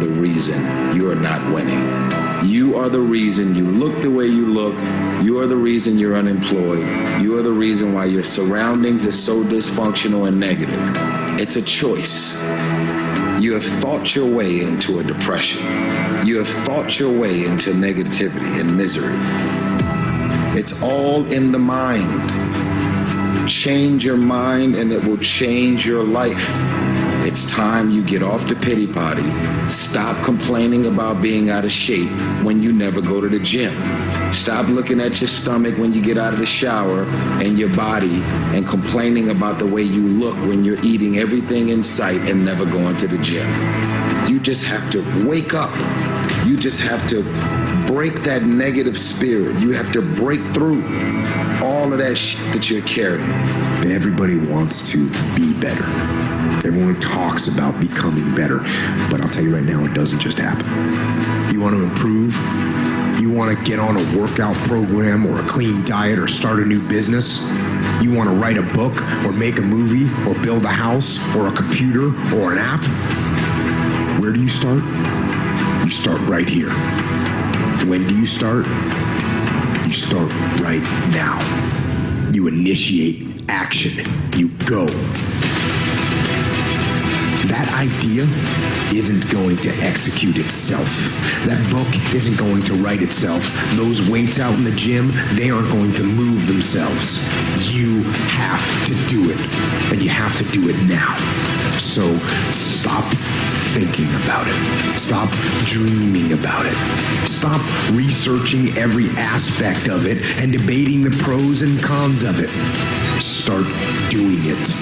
the reason you're not winning. You are the reason you look the way you look. You are the reason you're unemployed. You are the reason why your surroundings are so dysfunctional and negative. It's a choice. You have thought your way into a depression. You have thought your way into negativity and misery. It's all in the mind. Change your mind and it will change your life. It's time you get off the pity potty. Stop complaining about being out of shape when you never go to the gym. Stop looking at your stomach when you get out of the shower and your body and complaining about the way you look when you're eating everything in sight and never going to the gym. You just have to wake up. You just have to break that negative spirit. You have to break through all of that shit that you're carrying. Everybody wants to be better. Everyone talks about becoming better, but I'll tell you right now, it doesn't just happen. You want to improve? You want to get on a workout program or a clean diet or start a new business? You want to write a book or make a movie or build a house or a computer or an app? Where do you start? You start right here. When do you start? You start right now. You initiate action. You go. That idea isn't going to execute itself. That book isn't going to write itself. Those weights out in the gym, they aren't going to move themselves. You have to do it, and you have to do it now. So stop thinking about it. Stop dreaming about it. Stop researching every aspect of it and debating the pros and cons of it. Start doing it.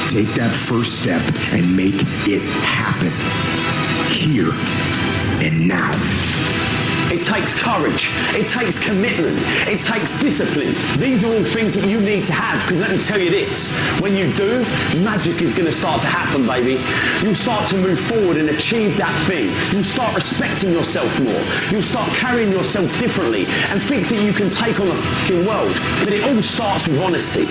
Take that first step and make it happen. Here and now. It takes courage. It takes commitment. It takes discipline. These are all things that you need to have, because let me tell you this, when you do, magic is going to start to happen, baby. You'll start to move forward and achieve that thing. You'll start respecting yourself more. You'll start carrying yourself differently and think that you can take on the fucking world. But it all starts with honesty.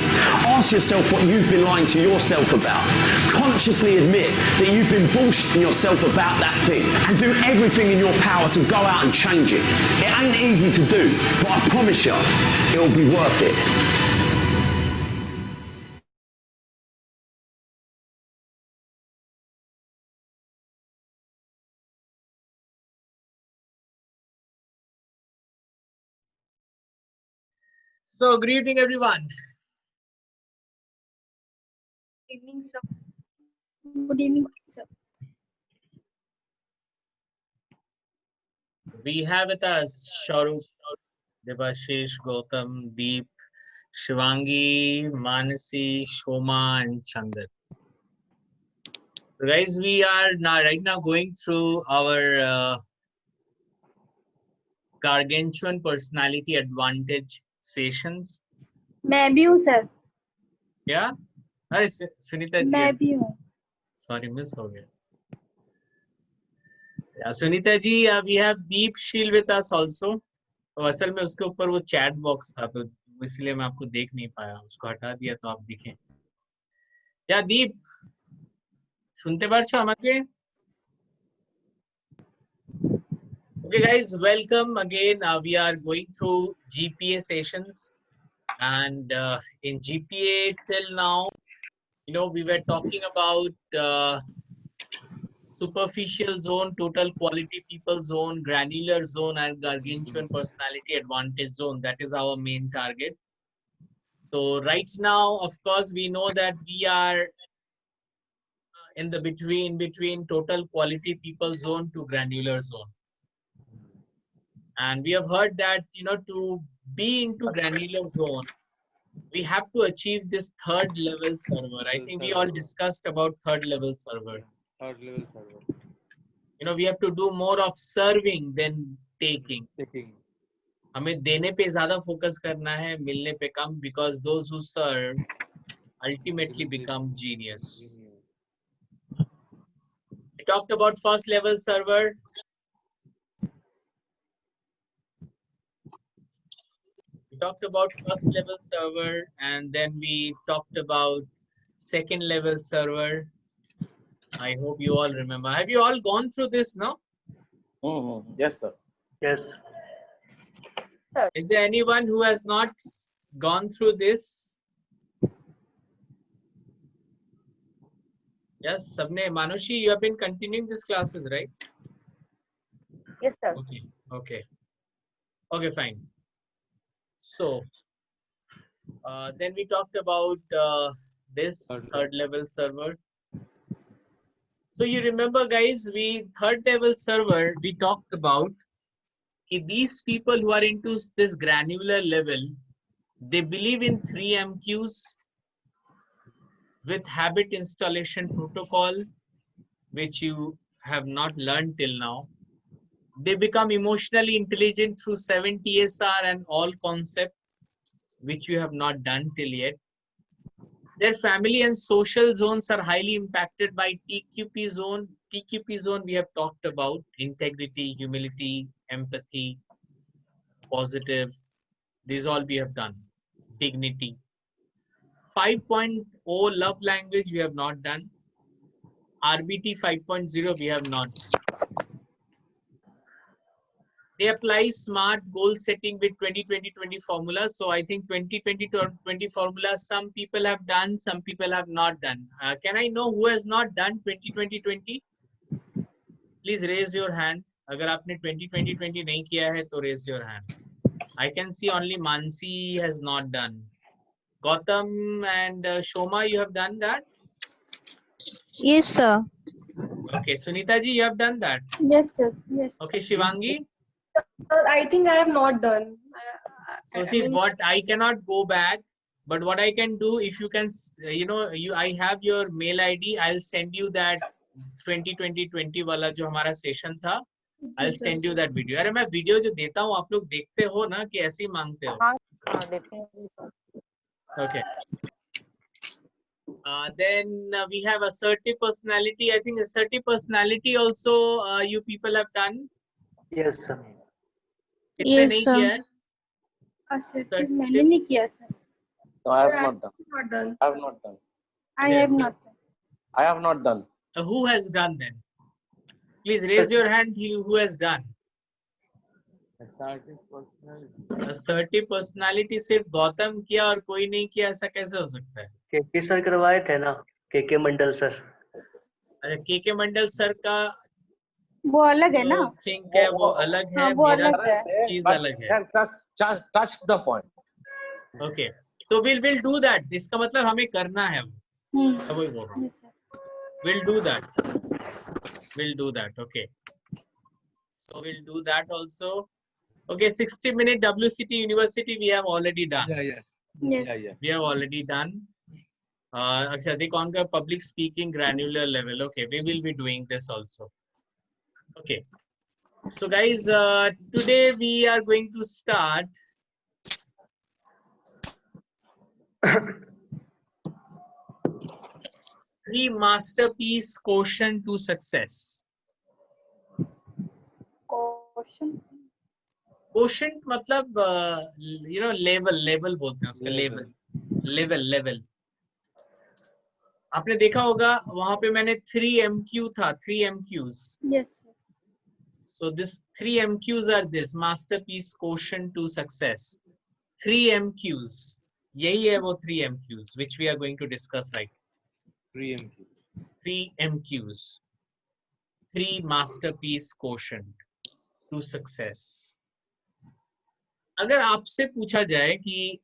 Ask yourself what you've been lying to yourself about. Consciously admit that you've been bullshitting yourself about that thing, and do everything in your power to go out and change it. It ain't easy to do, but I promise you, it'll be worth it. So, good evening, everyone. Good evening, sir. Good evening, sir. We have with us Shauruk, Debashish, Gautam, Deep, Shivangi, Manasi, Shoma, and Chandan. So guys, we are right now going through our Gargantuan Personality Advantage sessions. मैं भी हूँ sir. Yeah? अरे सुनीता जी. मैं भी हूँ. Sorry, miss हो गया. Yeah, Sunita ji, we have Deep Sheel with us also. तो असल में उसके ऊपर वो चैट बॉक्स था, तो इसलिए मैं आपको देख नहीं पाया. उसको हटा दिया तो आप दिखें. या दीप, सुनते पारছো আমাকে? Okay guys, welcome again. We are going through GPA sessions, and in GPA till now, we were talking about superficial zone, total quality people zone, granular zone, and gargantuan personality advantage zone. That is our main target. So right now, of course, we know that we are in the between total quality people zone to granular zone. And we have heard that, to be into granular zone, we have to achieve this third level server. I think we all discussed about third level server. Third level server. We have to do more of serving than taking. हमें देने पे ज़्यादा focus करना है, मिलने पे कम, because those who serve ultimately become genius. We talked about first level server. We talked about first level server, and then we talked about second level server. I hope you all remember. Have you all gone through this now? Yes, sir. Yes. Is there anyone who has not gone through this? Yes, Sabne, Manushi, you have been continuing these classes, right? Yes, sir. Okay, okay. Okay, fine. So, then we talked about this third level server. So you remember, guys, third level server, we talked about these people who are into this granular level, they believe in 3 MQs with habit installation protocol, which you have not learned till now. They become emotionally intelligent through 7 TSR and all concept, which you have not done till yet. Their family and social zones are highly impacted by TQP zone. TQP zone we have talked about: integrity, humility, empathy, positive. These all we have done. Dignity. 5.0 love language we have not done. RBT 5.0 we have not done. They apply smart goal setting with 20-20-20 formula. So I think 20-20-20 formula, some people have done, some people have not done. Can I know who has not done 20-20-20? Please raise your hand. अगर आपने 20-20-20 नहीं किया है तो raise your hand. I can see only Mansi has not done. Gautam and Shoma, you have done that? Yes, sir. Okay, Sunita ji, you have done that. Yes, sir. Yes. Okay, Shivangi. I think I have not done. So see, what I cannot go back, but what I can do, if you can, I have your mail ID. I'll send you that 20-20-20 वाला जो हमारा session था. I'll send you that video. अरे मैं video जो देता हूँ आप लोग देखते हो ना कि ऐसे ही मांगते हो. Okay. Then we have assertive personality. I think assertive personality also you people have done. Yes, sir. कितने नहीं किया है? Assertive मैंने नहीं किया, sir. No, I have not done. Not done. I have not done. I Yes, have sir. not. I have not done. Who has done then? Please raise your hand who has done. Assertive personality. Assertive personality सिर्फ गौतम किया और कोई नहीं किया, ऐसा कैसे हो सकता है? केके सर करवाए थे ना, केके मंडल सर. अच्छा, केके मंडल सर का वो अलग है ना? थिंक है, वो अलग है, हाँ, वो मेरा अलग है. चीज But अलग है. yes, touch the point. Okay, so we'll do that. इसका मतलब हमें करना है वो. वही बोल रहा हूँ. Yes, sir. We'll do that. We'll do that. Okay. So we'll do that also. Okay, 60-minute WCT University we have already done. Yes. We have already done. They conquer public speaking granular level. Okay, we will be doing this also. Okay. So guys, today we are going to start three masterpiece quotient to success. Quotient मतलब level बोलते हैं उसका, level. आपने देखा होगा वहां पे मैंने 3 MQ था, 3 MQs. Yes, sir. So this 3 MQs are this masterpiece quotient to success. 3 MQs. यही है वो 3 MQs which we are going to discuss right. 3 MQs. 3 masterpiece quotient to success. अगर आपसे पूछा जाए कि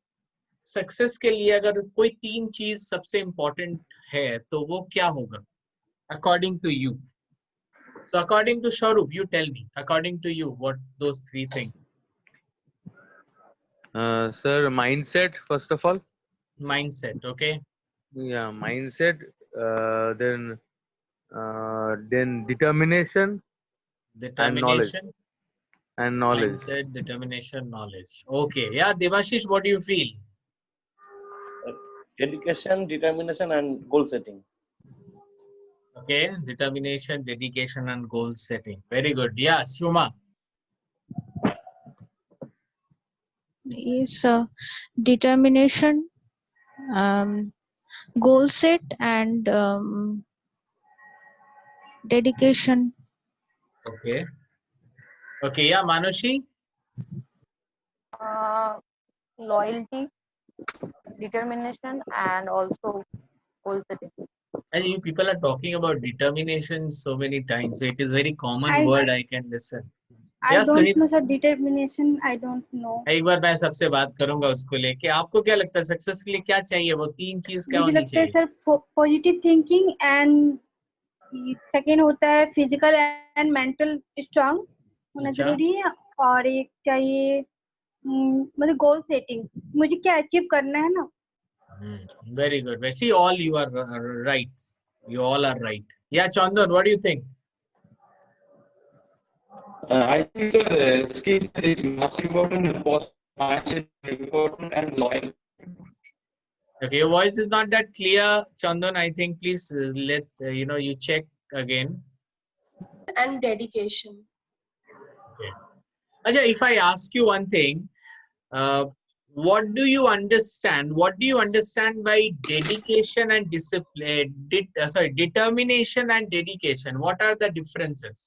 सक्सेस के लिए अगर कोई 3 चीज सबसे इंपॉर्टेंट है तो वो क्या होगा according to you? So according to Sharup, you tell me, according to you, what those 3 things? Sir, mindset first of all. Mindset, okay. Yeah, mindset. Then determination. Determination. And knowledge. Mindset, determination, knowledge. Okay. Yeah, Devashish, what do you feel? Dedication, determination, and goal setting. Okay, determination, dedication, and goal setting. Very good. Yeah, Shuma. Yes, determination, goal set, and dedication, Okay. Okay, yeah, Manushi? Loyalty, determination, and also goal setting. And you people are talking about determination so many times. So it is very common I word I can listen. I Yeah, don't Sunit. know sir, determination I don't know. एक बार मैं सबसे बात करूंगा उसको लेके आपको क्या लगता है सक्सेस के लिए क्या चाहिए वो तीन चीज क्या मुझे होनी लगता है चाहिए sir positive thinking and second होता है फिजिकल एंड मेंटल स्ट्रांग होना अच्छा जरूरी है और एक चाहिए मतलब गोल सेटिंग मुझे क्या अचीव करना है ना. वेरी गुड वैसे all you are right you all are right yeah Chandan what do you think I think skills is most important, mindset is important, and loyal. okay your voice is not that clear Chandan I think please let you check again And dedication. okay Acha if I ask you one thing what do you understand by dedication and discipline determination and dedication what are the differences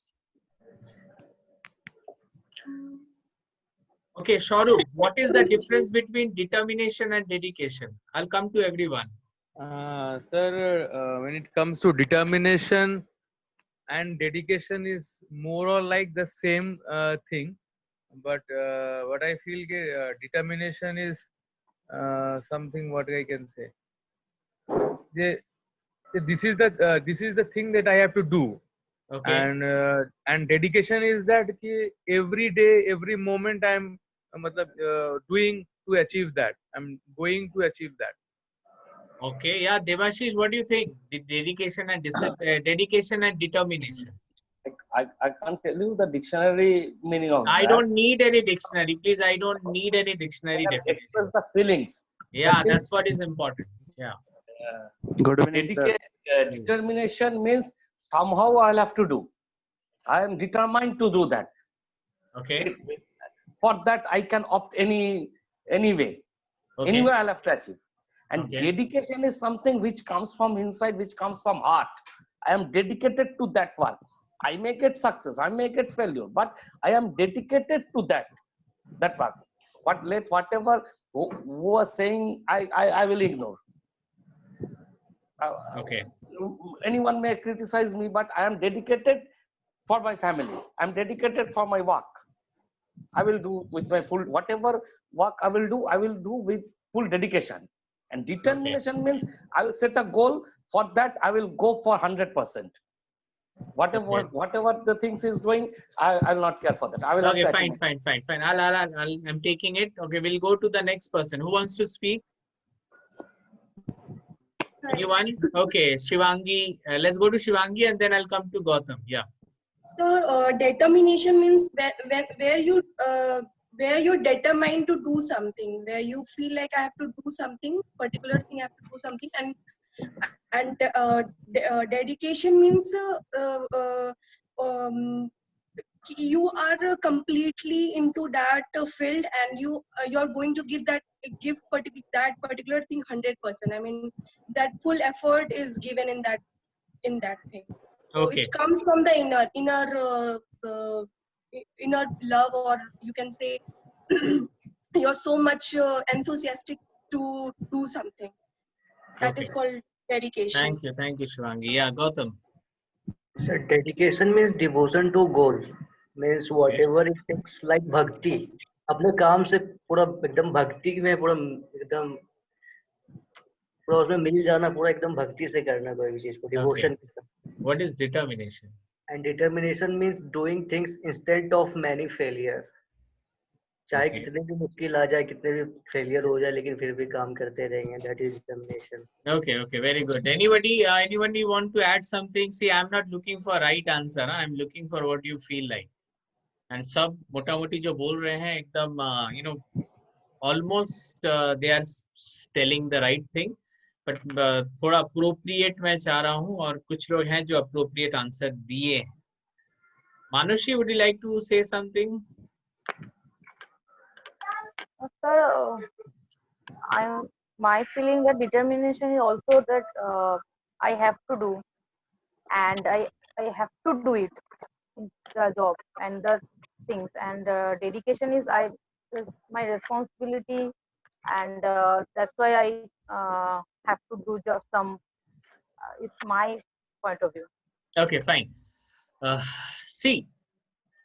okay Shaurukh what is the difference between determination and dedication I'll come to everyone Sir, when it comes to determination and dedication is more or like the same thing, but what I feel determination is something what I can say. This is the thing that I have to do, okay and dedication is that कि every day, every moment I'm doing to achieve that. I'm going to achieve that. okay yeah Devashish what do you think the dedication and dedication and determination I can't tell you the dictionary meaning of I that. don't need any dictionary please I don't need any dictionary I can definition express the feelings. yeah that's what is important yeah Good evening, sir. Determination means somehow I'll have to do. I am determined to do that. okay For that, I can opt any way. okay Anyway, I'll have to achieve. And Okay. dedication is something which comes from inside, which comes from heart. I am dedicated to that work. I may get success, I may get failure, but I am dedicated to that work. Whatever who are saying, I will ignore. okay Anyone may criticize me, but I am dedicated for my family. I'm dedicated for my work. I will do with my full, whatever work I will do with full dedication. And determination means I will set a goal. For that, I will go for 100%. Whatever the things is doing, I will not care for that. I will okay have to fine achieve it. fine I'm taking it okay we'll go to the next person who wants to speak anyone okay Shivangi let's go to Shivangi and then I'll come to Gautam yeah So determination means where you're determined to do something, where you feel like I have to do something, particular thing I have to do something, and dedication means you are completely into that field, and you're going to give that particular thing 100%. I mean, that full effort is given in that thing. So okay it comes from the inner love, or you can say you're so much enthusiastic to do something. That okay is called dedication. thank you Shivangi yeah Gautam So dedication means devotion to goal. Means whatever it takes like bhakti. अपने काम से पूरा एकदम भक्ति में पूरा उसमें मिल जाना पूरा एकदम भक्ति से करना कोई भी चीज को डिवोशन के साथ. what is determination And determination means doing things instead of many failure. चाहे Okay. कितने भी मुश्किल आ जाए कितने भी फेलियर हो जाए लेकिन फिर भी काम करते रहेंगे. That is determination. okay very good anybody want to add something see I'm not looking for right answer I'm looking for what you feel like and सब मोटा मोटी जो बोल रहे हैं एकदम almost they are telling the right thing but थोड़ा appropriate मैं चाह रहा हूँ और कुछ लोग हैं जो appropriate answer दिए हैं Manushi would you like to say something Sir, my feeling that determination is also that I have to do, and I have to do it in the job and the things. And dedication is my responsibility, and that's why I have to do just some. It's my point of view. Okay, fine. See,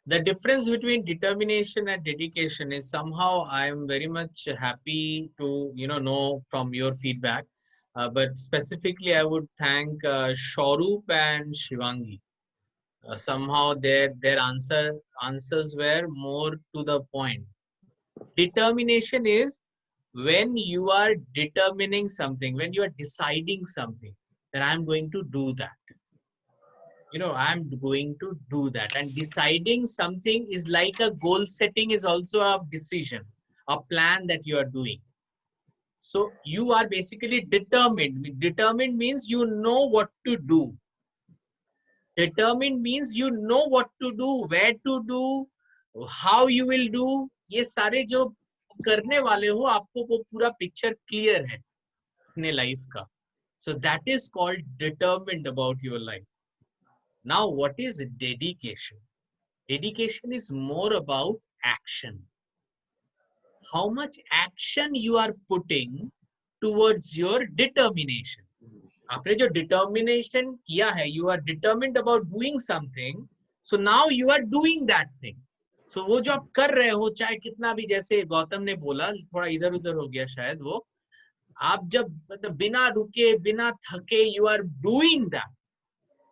the difference between determination and dedication is somehow I'm very much happy to know from your feedback. But specifically, I would thank Shorup and Shivangi. Somehow their answers were more to the point. Determination is when you are determining something, when you are deciding something, that I'm going to do that. I'm going to do that. And deciding something is like a goal setting, is also a decision, a plan that you are doing. So you are basically determined. Determined means you know what to do. Determined means you know what to do, where to do, how you will do. ये सारे जो करने वाले हो, आपको वो पूरा picture clear है अपने लाइफ का. So that is called determined about your life. Now, what is dedication? Dedication is more about action. How much action you are putting towards your determination. आपने जो determination किया है, you are determined about doing something, so now you are doing that thing. So वो जो आप कर रहे हो, चाहे कितना भी, जैसे गौतम ने बोला, थोड़ा इधर उधर हो गया शायद वो, आप जब मतलब बिना रुके बिना थके you are doing that.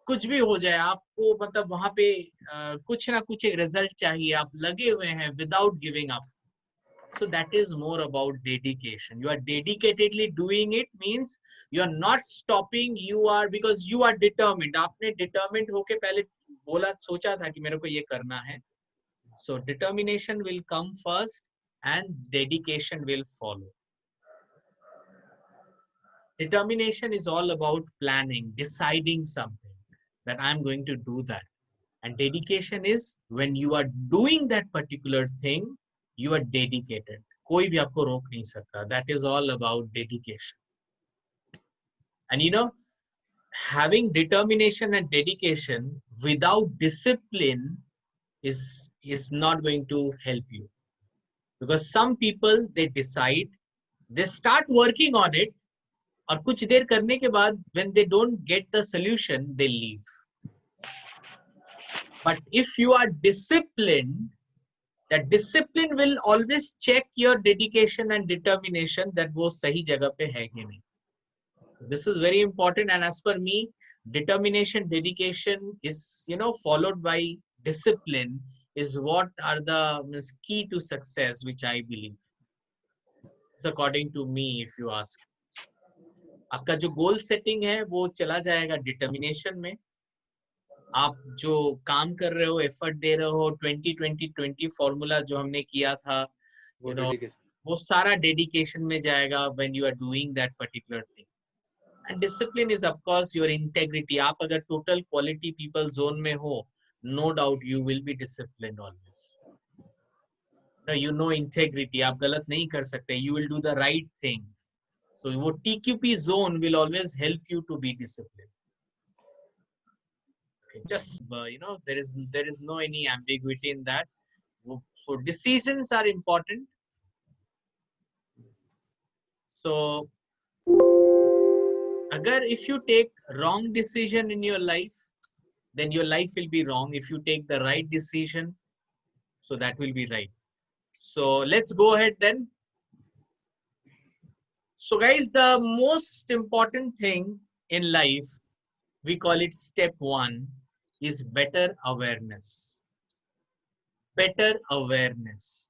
कुछ भी हो जाए, आपको मतलब वहां पे कुछ ना कुछ एक रिजल्ट चाहिए, आप लगे हुए हैं without giving up. So that is more about dedication. You are dedicatedly doing it, means you are not stopping. You are, because you are determined. आपने determined होके पहले बोला, सोचा था कि मेरे को ये करना है. So determination will come first and dedication will follow. Determination is all about planning, deciding something, that I'm going to do that. And dedication is when you are doing that particular thing, you are dedicated. कोई भी आपको रोक नहीं सकता. That is all about dedication. And having determination and dedication without discipline is not going to help you. Because some people, they decide, they start working on it, और कुछ देर करने के बाद, when they don't get the solution, they leave. But if you are disciplined, that discipline will always check your dedication and determination, that वो सही जगह पे है कि नहीं. This is very important, and as per me, determination, dedication is followed by discipline is what are the key to success, which I believe. It's according to me, if you ask. आपका जो goal setting है वो चला जाएगा determination में. आप जो काम कर रहे हो, एफर्ट दे रहे हो, 20-20-20 फॉर्मूला जो हमने किया था, वो सारा डेडिकेशन में जाएगा when you are doing that particular thing. And discipline is of course your integrity. आप अगर total quality people zone में हो, no doubt you will be disciplined always. You know integrity. आप गलत नहीं कर सकते. You will do the right thing. So वो TQP zone will always help you to be disciplined. Just there is no any ambiguity in that. So decisions are important. So agar if you take wrong decision in your life, then your life will be wrong. If you take the right decision, so that will be right. So let's go ahead then. So guys, the most important thing in life, we call it step 1, is better awareness. Better awareness.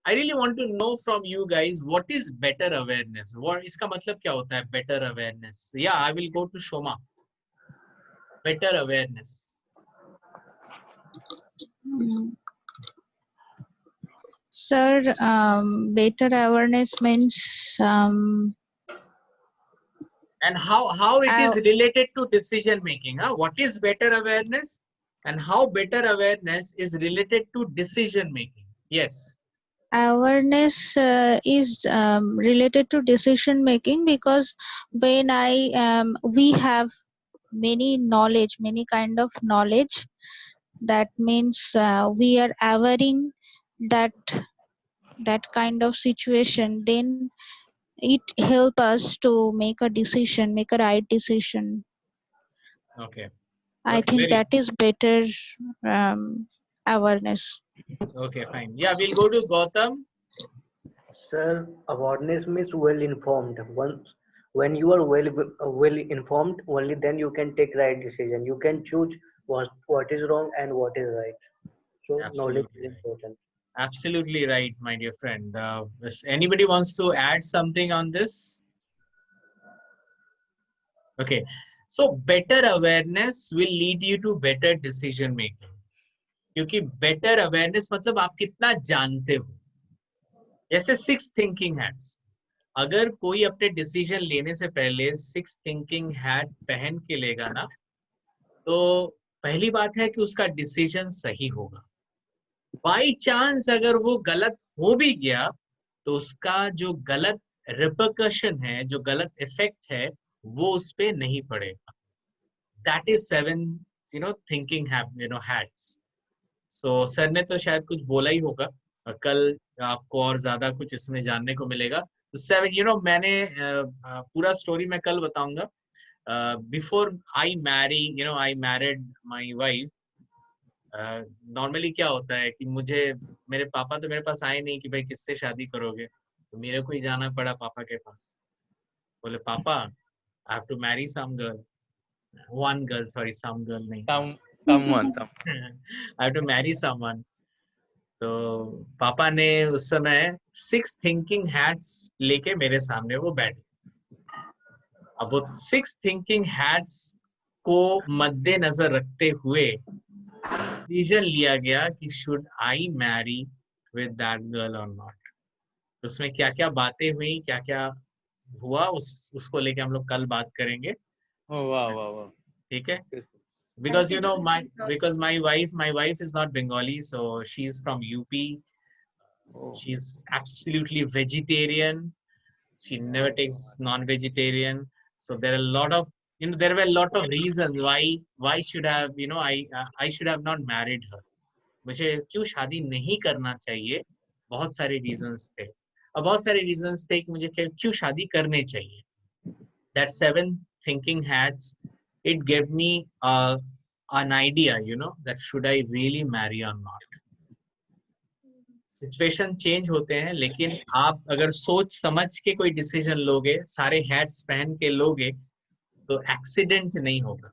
I really want to know from you guys, what is better awareness? What इसका मतलब क्या होता है better awareness? Yeah, I will go to Shoma. Better awareness. Sir, better awareness means and how it is related to decision making. What is better awareness and how better awareness is related to decision making? Yes. Awareness is related to decision making, because when we have many knowledge, many kind of knowledge. That means we are averring that kind of situation. Then it help us to make a decision, make a right decision. Okay. I think Very that is better awareness. okay. Fine. Yeah, we'll go to Gautam. Sir, awareness means well informed. Once when you are well informed, only then you can take right decision. You can choose what is wrong and what is right. So knowledge Absolutely is right. important. Absolutely right, my dear friend. If anybody wants to add something on this? Okay. So better awareness will lead you to better decision making. क्योंकि better awareness मतलब आप कितना जानते हो. जैसे 6 thinking hats. अगर कोई अपने डिसीजन लेने से पहले 6 थिंकिंग हैट पहन के लेगा ना, तो पहली बात है कि उसका डिसीजन सही होगा. बाई चांस अगर वो गलत हो भी गया, तो उसका जो गलत रिपरकशन है, जो गलत इफेक्ट है, वो उस पे नहीं पड़ेगा. That is 7 thinking hats. So sir ने तो शायद कुछ बोला ही होगा. कल आपको और ज्यादा कुछ इसमें जानने को मिलेगा. तो 7 मैंने पूरा स्टोरी मैं कल बताऊंगा. Before I married my wife. Normally क्या होता है कि मेरे पापा तो मेरे पास आए नहीं कि भाई किससे शादी करोगे, तो मेरे को ही जाना पड़ा पापा के पास. बोले पापा I have to marry some girl, one girl, sorry some girl नहीं, someone. I have to marry someone. तो पापा ने उस समय 6 थिंकिंग हैट्स लेके मेरे सामने वो बैठे. अब वो 6 थिंकिंग हैट्स को मद्देनजर रखते हुए डिसीजन लिया गया कि should I marry with that girl और नॉट. उसमें क्या क्या बातें हुई, क्या क्या हुआ, उसको लेके हम लोग कल बात करेंगे. Oh wow. ठीक है. Yes. Because my wife is not Bengali, so she's from UP. Oh. She's absolutely vegetarian. She never takes non-vegetarian. So there are a lot of there were a lot of reasons why should have I should have not married her. मुझे क्यों शादी नहीं करना चाहिए, बहुत सारे reasons थे. और बहुत सारे reasons थे कि मुझे क्यों शादी करने चाहिए. That 7 thinking hats, it gave me an idea, that should I really marry or not. Situation change होते हैं, लेकिन आप अगर सोच समझ के कोई डिसीजन लोगे, सारे हैट्स पहन के लोगे, तो एक्सीडेंट नहीं होगा.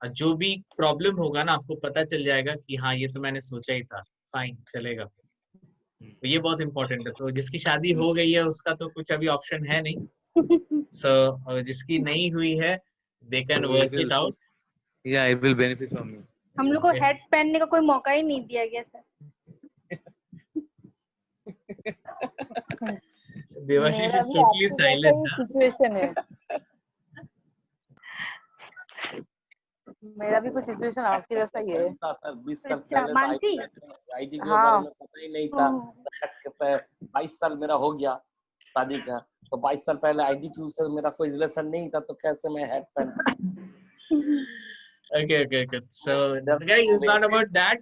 और जो भी प्रॉब्लम होगा ना, आपको पता चल जाएगा कि हाँ ये तो मैंने सोचा ही था, फाइन चलेगा. तो ये बहुत इंपॉर्टेंट है. तो जिसकी शादी हो गई है उसका तो कुछ अभी ऑप्शन है नहीं. So जिसकी नहीं हुई है, they can work it out. Yeah, it will benefit from me. हम लोग को हैट पहनने का कोई मौका ही नहीं दिया गया sir. Devashish is totally silent. Situation है. मेरा भी कुछ सिचुएशन आपके जैसा ही है. सर 20 साल अच्छा, पहले मानसी? आईडी के बारे में पता ही नहीं था. 22 साल मेरा हो गया शादी का, तो 22 साल पहले आईडी क्यू से मेरा कोई रिलेशन नहीं था, तो कैसे मैं हैट पहन. Okay. So guys, it's not about that.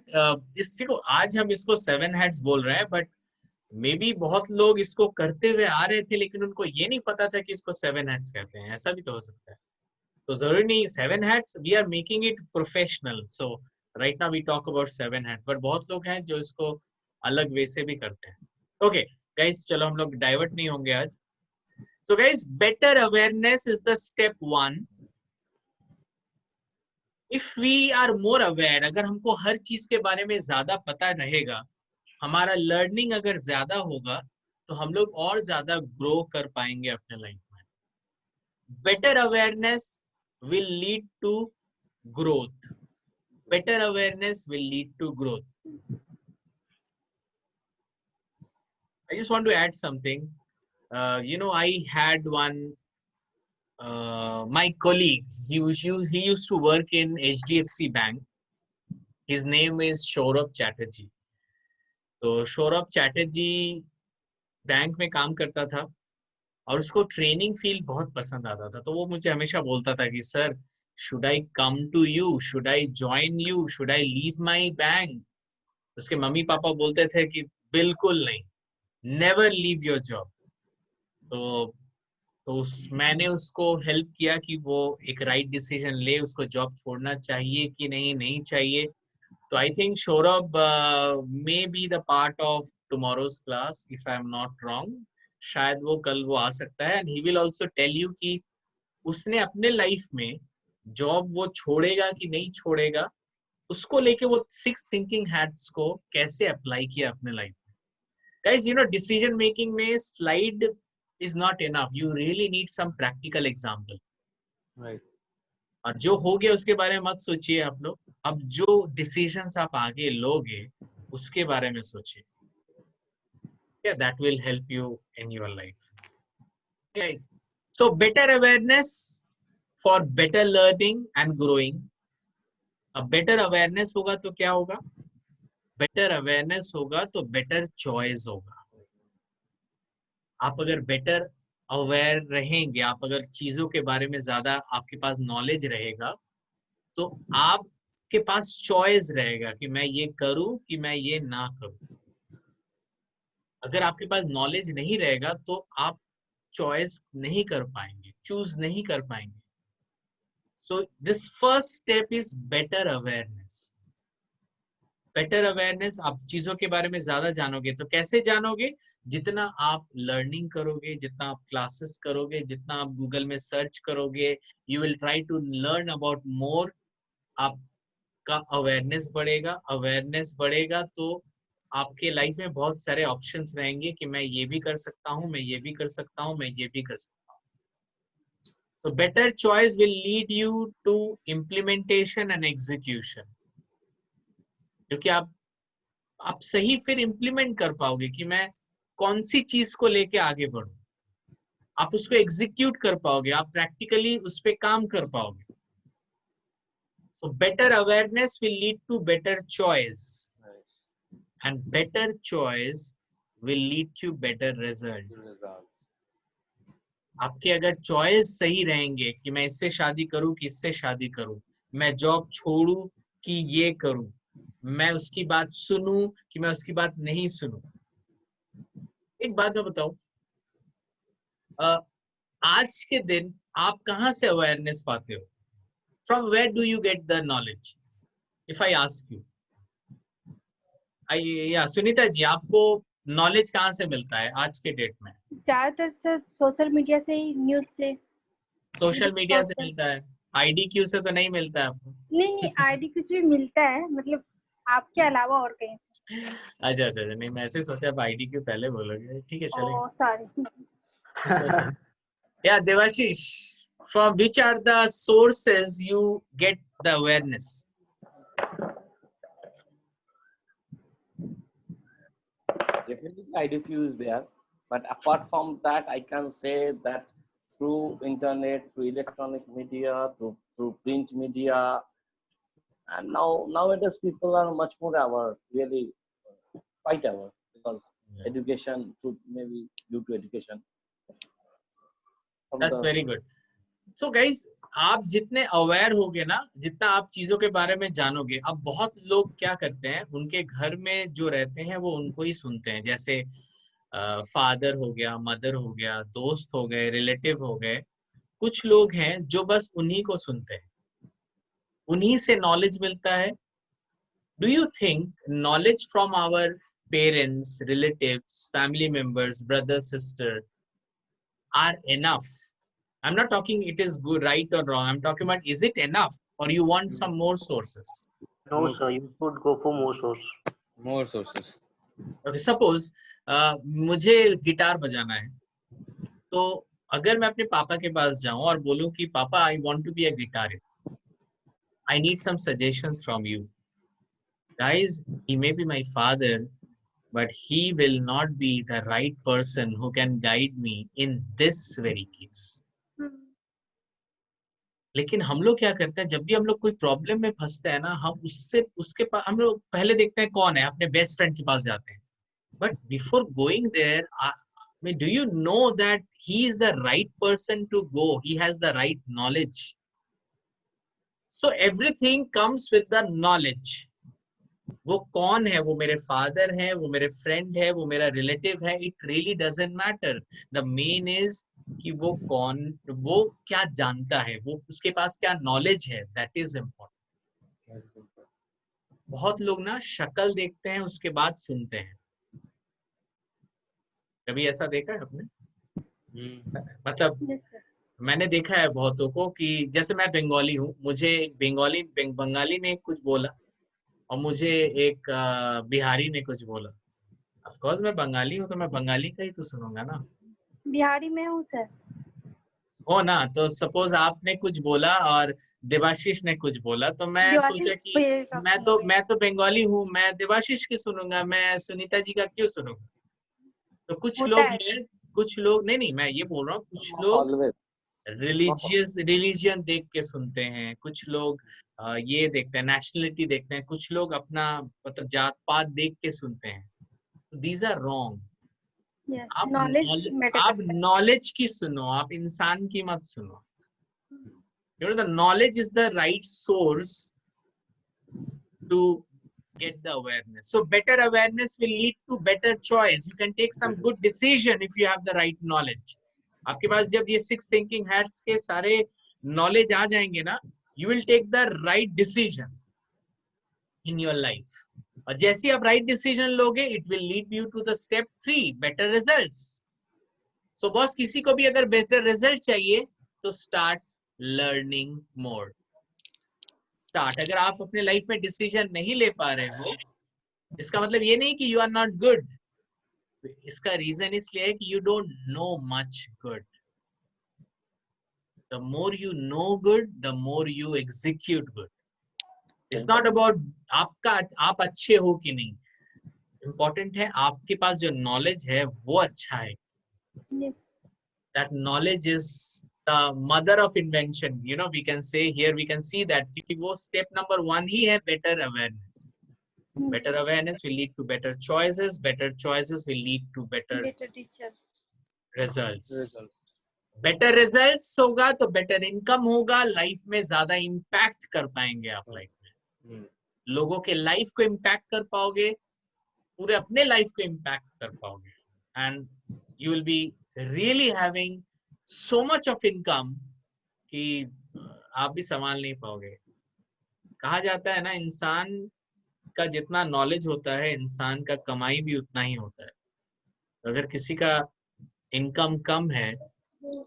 इसको आज हम इसको 7 hats बोल रहे हैं, but maybe बहुत लोग इसको करते हुए आ रहे थे, लेकिन उनको ये नहीं पता था कि इसको 7 hats कहते हैं. ऐसा भी तो हो सकता है. तो जरूरी नहीं 7 hats. We are making it professional. So right now we talk about 7 hats, but बहुत लोग हैं जो इसको अलग वे से भी करते हैं. Okay guys, चलो हम लोग डाइवर्ट नहीं होंगे आज. So guys, better awareness is the step 1. If we are more aware, अगर हमको हर चीज के बारे में ज्यादा पता रहेगा, हमारा लर्निंग अगर ज्यादा होगा, तो हम लोग और ज्यादा ग्रो कर पाएंगे अपने लाइफ में. Better awareness will lead to growth. Better awareness will lead to growth. I just want to add something. I had one my colleague. He used to work in HDFC Bank. His name is Saurabh Chatterjee. तो Saurabh Chatterjee bank में काम करता था और उसको training field बहुत पसंद आता था. तो वो मुझे हमेशा बोलता था कि sir should I come to you, should I join you, should I leave my bank? उसके मम्मी पापा बोलते थे कि बिल्कुल नहीं, never leave your job. तो मैंने उसको हेल्प किया कि वो एक राइट डिसीजन ले, उसको जॉब छोड़ना चाहिए कि नहीं चाहिए. तो I think Saurabh may be the part of tomorrow's class if I am not wrong. शायद वो कल वो आ सकता है, and he will also tell you कि उसने अपने लाइफ में जॉब वो छोड़ेगा कि नहीं छोड़ेगा, उसको लेके वो 6 थिंकिंग हैट्स को कैसे अप्लाई किया अपने लाइफ में. Guys, you know, decision making में slide is not enough. You really need some practical example. Right. और जो हो गया उसके बारे में मत सोचिए आप लोग. अब जो decisions आप आगे लोगे उसके बारे में सोचिए. Yeah, that will help you in your life. Guys, so better awareness for better learning and growing. अब better awareness होगा तो क्या होगा? Better awareness होगा तो better choice होगा. आप अगर बेटर अवेयर रहेंगे, आप अगर चीजों के बारे में ज्यादा आपके पास नॉलेज रहेगा, तो आपके पास चॉइस रहेगा कि मैं ये करूं कि मैं ये ना करूं. अगर आपके पास नॉलेज नहीं रहेगा तो आप चॉइस नहीं कर पाएंगे, चूज नहीं कर पाएंगे. So this first step is better awareness. Better awareness, आप चीजों के बारे में ज्यादा जानोगे. तो कैसे जानोगे? जितना आप लर्निंग करोगे, जितना आप क्लासेस करोगे, जितना आप गूगल में सर्च करोगे, you will try to learn about more. आपका अवेयरनेस बढ़ेगा. अवेयरनेस बढ़ेगा तो आपके लाइफ में बहुत सारे ऑप्शंस रहेंगे कि मैं ये भी कर सकता हूँ, मैं ये भी कर सकता हूँ, मैं ये भी कर सकता हूँ. So better choice will lead you to implementation and execution. क्योंकि आप सही फिर इम्प्लीमेंट कर पाओगे कि मैं कौन सी चीज को लेके आगे बढ़ूं. आप उसको एग्जीक्यूट कर पाओगे, आप प्रैक्टिकली उस पे काम कर पाओगे. So better awareness will lead to better choice, and better choice will lead to better result. आपके अगर चॉइस सही रहेंगे कि मैं इससे शादी करूं कि इससे शादी करूं, मैं जॉब छोड़ूं कि ये करूं, मैं उसकी बात सुनूं कि मैं उसकी बात नहीं सुनूं. एक बात मैं बताऊं, आज के दिन आप कहां से अवेयरनेस पाते हो? From where do you get the knowledge? If I ask you, या सुनीता जी, आपको नॉलेज कहां से मिलता है आज के डेट में? ज्यादातर से सोशल मीडिया से ही, न्यूज से. सोशल मीडिया से मिलता है. आईडीक्यू से तो नहीं मिलता है आपको? नहीं, आईडीक्यू से भी मिलता है, मतलब आपके अलावा और कहीं. अच्छा, नहीं, मैं ऐसे सोचा आप आईडीक्यू पहले बोलोगे. ठीक है, चलिए. Sorry. Yeah, Devashish, from which are the sources you get the awareness? Definitely IDQ is there, but apart from that, I can say that through internet, through electronic media, through print media, and nowadays people are much more aware, really quite aware, because education, through maybe due to education. That's very good. So guys, आप जितने aware होगे ना, जितना आप चीजों के बारे में जानोगे. अब बहुत लोग क्या करते हैं, उनके घर में जो रहते हैं वो उनको ही सुनते हैं. जैसे फादर हो गया, मदर हो गया, दोस्त हो गए, रिलेटिव हो गए. कुछ लोग हैं जो बस उन्हीं को सुनते हैं, उन्हीं से नॉलेज मिलता है. Do you think knowledge from our parents, relatives, family members, brother, sister are enough? I'm not talking it is good, right or wrong. I'm talking about, is it enough or you want some more sources? No, sir. You should go for more sources. More sources. Okay, suppose मुझे guitar बजाना है, तो अगर मैं अपने पापा के पास जाऊं और बोलूं कि पापा, I want to be a guitarist, I need some suggestions from you. Guys, he may be my father, but he will not be the right person who can guide me in this very case. लेकिन हम लोग क्या करते हैं, जब भी हम लोग कोई प्रॉब्लम में फंसते हैं ना, हम उसके पास हम लोग पहले देखते हैं कौन है, अपने बेस्ट फ्रेंड के पास जाते हैं. But before going there, do you know that he is the right person to go? He has the right knowledge. So everything comes with the knowledge. वो कौन है, वो मेरे फादर है, वो मेरे फ्रेंड है, वो मेरा रिलेटिव है, it really doesn't matter. The main is कि वो कौन, वो क्या जानता है, वो उसके पास क्या नॉलेज है, दैट इज इम्पोर्टेंट. बहुत लोग ना शक्ल देखते हैं उसके बाद सुनते हैं. कभी ऐसा देखा है आपने? मतलब मैंने देखा है बहुतों को कि जैसे मैं बंगाली हूँ, मुझे बंगाली ने कुछ बोला और मुझे एक बिहारी ने कुछ बोला. ऑफ कोर्स मैं बंगाली हूँ तो मैं बंगाली का ही तो सुनूंगा ना. बिहारी में हूँ सर. हो ना, तो सपोज आपने कुछ बोला और देवाशीष ने कुछ बोला, तो मैं सोचा कि मैं तो बंगाली हूँ, मैं देवाशीष की सुनूंगा, मैं सुनीता जी का क्यों सुनूंगा. तो कुछ लोग हैं, कुछ लोग नहीं, मैं ये बोल रहा हूँ, कुछ लोग रिलीजियन देख के सुनते हैं, कुछ लोग ये देखते हैं, नेशनलिटी देखते हैं, कुछ लोग अपना मतलब जात पात देख के सुनते हैं. These are wrong. आप नॉलेज की सुनो, आप इंसान की मत सुनो. You know, the knowledge is the right source to get the awareness. So better awareness will lead to better choice. You can take some good decision if you have the right knowledge. आपके पास जब ये 6 thinking hats के सारे knowledge आ जाएंगे ना, you will take the right decision in your life. और जैसे आप right decision लोगे, it will lead you to the step 3, better results. So boss, किसी को भी अगर better result चाहिए तो start learning more. Start. अगर आप अपने लाइफ में डिसीजन नहीं ले पा रहे हो, इसका मतलब ये नहीं कि यू आर नॉट गुड. इसका रीजन इसलिए है कि you don't no much good. The more you know good, the more you execute good. It's not about आप अच्छे हो कि नहीं. इम्पोर्टेंट है आपके पास जो नॉलेज है वो अच्छा है. That knowledge is the mother of invention. You know, we can say here, we can see that क्योंकि वो step number 1 ही है, better awareness. Better awareness will lead to better choices. Better choices will lead to better results. Better results होगा तो better income होगा, life में ज्यादा impact कर पाएंगे आप लाइफ में. लोगों के लाइफ को impact कर पाओगे, पूरे अपने लाइफ को impact कर पाओगे, and you will be really having so much of income कि आप भी संभाल नहीं पाओगे. कहा जाता है ना, इंसान का जितना नॉलेज होता है, इंसान का कमाई भी उतना ही होता है. अगर किसी का इनकम कम है,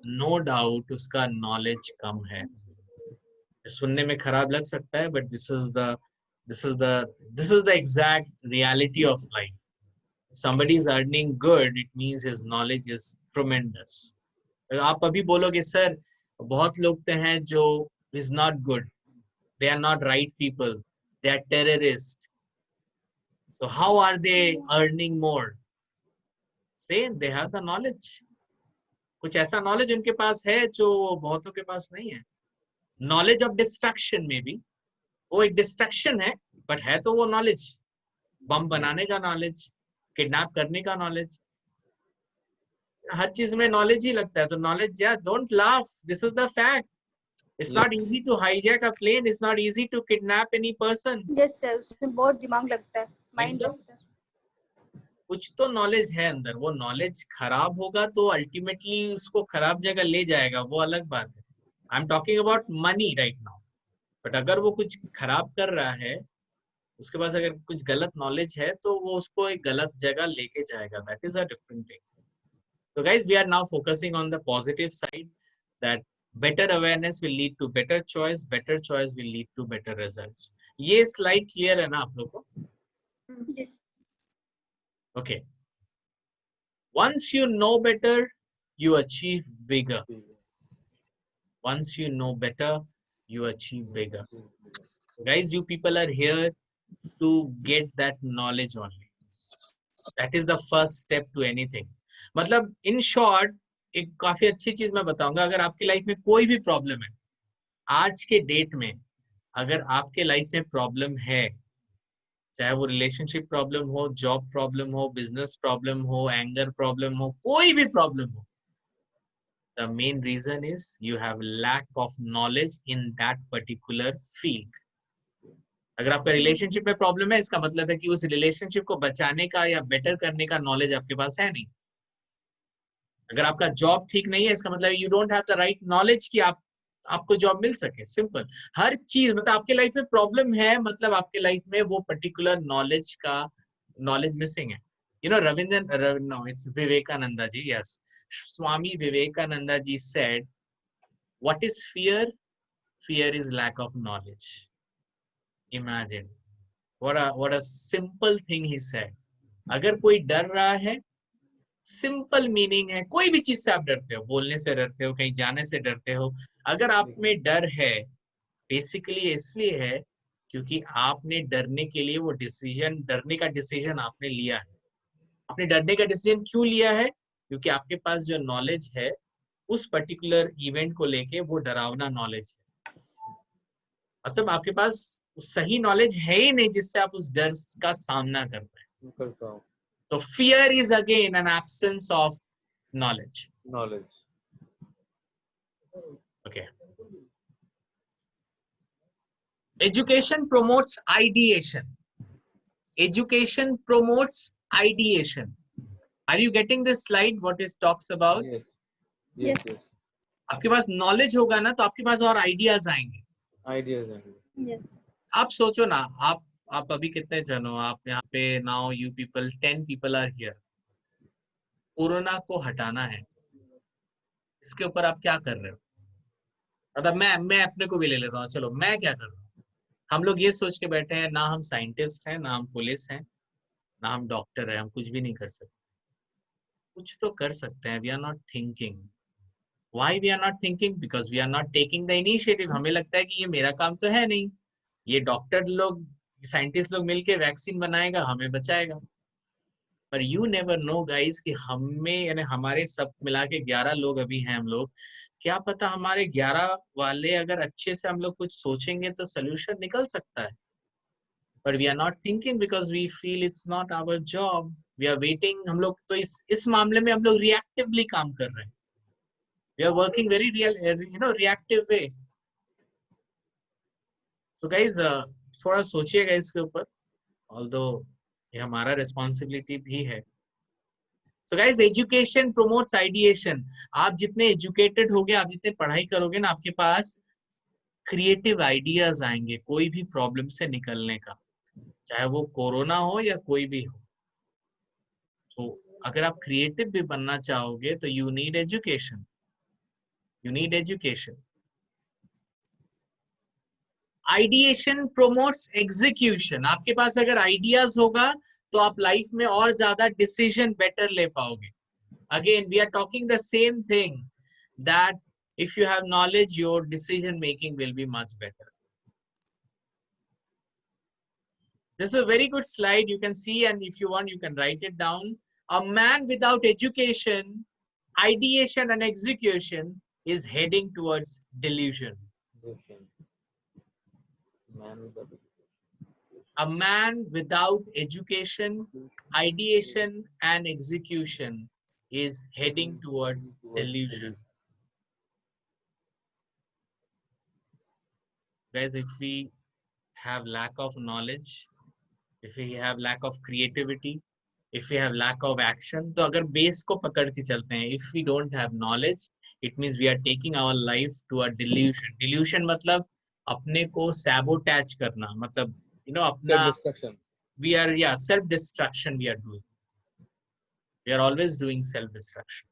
नो डाउट उसका नॉलेज कम है. सुनने में खराब लग सकता है, but this is the exact reality of life. Somebody is earning good, it means his knowledge is tremendous. आप अभी बोलोगे सर बहुत लोग तो हैं जो is not good, they are not right people, they are terrorists. So how are they earning more? Same, they have the knowledge. कुछ ऐसा knowledge उनके पास है जो बहुतों के पास नहीं है. Knowledge of destruction में भी वो एक destruction है, but है तो वो knowledge. बम बनाने का knowledge, किडनैप करने का नॉलेज, हर चीज में नॉलेज ही लगता है. तो नॉलेज, या don't laugh, this is the fact. It's not easy to hijack a plane, it's not easy to kidnap any person. Yes sir, उसमें बहुत दिमाग लगता है, माइंड लगता है. कुछ तो नॉलेज है अंदर. वो नॉलेज खराब होगा तो अल्टीमेटली उसको खराब जगह ले जाएगा, वो अलग बात है. I am talking about money right now. But अगर वो कुछ खराब कर रहा है, उसके पास अगर कुछ गलत नॉलेज है, तो वो उसको एक गलत जगह लेके जाएगा. That is a different thing. So guys, we are now focusing on the positive side, that better awareness will lead to better choice will lead to better results. ये slide clear है ना आप लोगों को? Yes. Okay. Once you know better, you achieve bigger. Once you know better, you achieve bigger. Guys, you people are here to get that knowledge only. That is the first step to anything. मतलब in short एक काफी अच्छी चीज मैं बताऊंगा. अगर आपकी life में कोई भी प्रॉब्लम है, आज के डेट में अगर आपके लाइफ में प्रॉब्लम है, चाहे वो रिलेशनशिप प्रॉब्लम हो, जॉब प्रॉब्लम हो, बिजनेस प्रॉब्लम हो, एंगर प्रॉब्लम हो, कोई भी प्रॉब्लम हो, The main reason is you have lack of knowledge in that particular field. अगर आपका रिलेशनशिप में प्रॉब्लम है, इसका मतलब है कि उस रिलेशनशिप को बचाने का या बेटर करने का नॉलेज आपके पास है नहीं. अगर आपका जॉब ठीक नहीं है, इसका मतलब you don't have the right knowledge कि आपको जॉब मिल सके. सिंपल. हर चीज मतलब आपके लाइफ में प्रॉब्लम है, मतलब आपके लाइफ में वो पर्टिकुलर नॉलेज मिसिंग है. You know, no, it's Vivekananda ji. Yes, Swami Vivekananda ji said, "What is fear? Fear is lack of knowledge." Imagine what a simple thing he said. अगर कोई डर रहा है, सिंपल मीनिंग है, कोई भी चीज से आप डरते हो, बोलने से डरते हो, कहीं जाने से डरते हो, अगर आप में डर है, बेसिकली इसलिए है क्योंकि आपने डरने के लिए वो डिसीजन, डरने का डिसीजन आपने लिया है. आपने डरने का डिसीजन क्यों लिया है? क्योंकि आपके पास जो नॉलेज है उस पर्टिकुलर इवेंट को लेके वो डरावना नॉलेज है. मतलब आपके पास सही नॉलेज है ही नहीं जिससे आप उस डर का सामना कर पाए. So fear is again an absence of knowledge. Okay. Education promotes ideation. Education promotes ideation. Are you getting this slide? What it talks about? Yes. आपके पास नॉलेज होगा ना, तो आपके पास और आइडियाज आएंगे. Yes. आप सोचो ना, आप अभी कितने जन हो, आप यहाँ पे now you people 10 people are here. Corona को हटाना है, इसके ऊपर आप क्या कर रहे हो? मतलब मैं अपने को भी ले लेता हूँ. चलो मैं क्या कर रहा हूँ. हम लोग ये सोच के बैठे हैं, ना हम साइंटिस्ट हैं, ना हम पुलिस हैं, ना हम डॉक्टर हैं, हम कुछ भी नहीं कर सकते. कुछ तो कर सकते हैं. We are not thinking. Why we are not thinking? Because we are not taking the initiative. हमें लगता है कि ये मेरा काम तो है नहीं, ये डॉक्टर लोग, साइंटिस्ट लोग मिलके वैक्सीन बनाएगा, हमें बचाएगा. पर यू नेवर नो गाइस कि हमें, यानी हमारे सब मिला के 11 लोग अभी हैं हम लोग, क्या पता हमारे 11 वाले अगर अच्छे से हम लोग कुछ सोचेंगे तो सोल्यूशन निकल सकता है. But we are not thinking because we feel it's not our job. We are waiting. हम लोग तो इस मामले में हम लोग reactively काम कर रहे हैं. We are working very reactive way. So guys, थोड़ा सोचिएगा इसके ऊपर. Although ये हमारा responsibility भी है. So guys, education promotes ideation. आप जितने educated होगे, आप जितने पढ़ाई करोगे ना, आपके पास creative ideas आएंगे कोई भी problem से निकलने का, चाहे वो कोरोना हो या कोई भी हो. तो अगर आप क्रिएटिव भी बनना चाहोगे तो you need education. Ideation promotes execution. आपके पास अगर आइडियाज होगा तो आप लाइफ में और ज्यादा डिसीजन बेटर ले पाओगे. Again we are talking the same thing, that if you have knowledge, your decision making will be much better. This is a very good slide. You can see, and if you want, you can write it down. A man without education, ideation, and execution is heading towards delusion. A man without education, ideation, and execution is heading towards delusion. Guys, if we have lack of knowledge, if we have lack of creativity, if we have lack of action, तो अगर base को पकड़ के चलते हैं, if we don't have knowledge, it means we are taking our life to a delusion. Delusion मतलब अपने को sabotage करना, मतलब अपना Self-destruction. We are self-destruction we are doing. We are always doing self-destruction.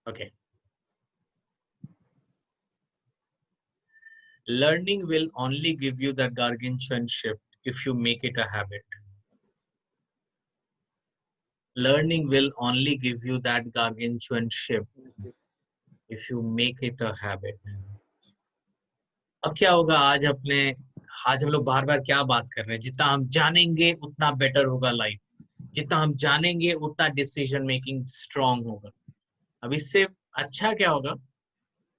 Okay. Learning will only give you the gargantuan shift if you make it a habit. Learning will only give you that gargantuan shift if you make it a habit. अब क्या होगा, आज हम लोग बार बार क्या बात कर रहे हैं, जितना हम जानेंगे उतना बेटर होगा लाइफ, जितना हम जानेंगे उतना डिसीजन मेकिंग स्ट्रांग होगा. अब इससे अच्छा क्या होगा,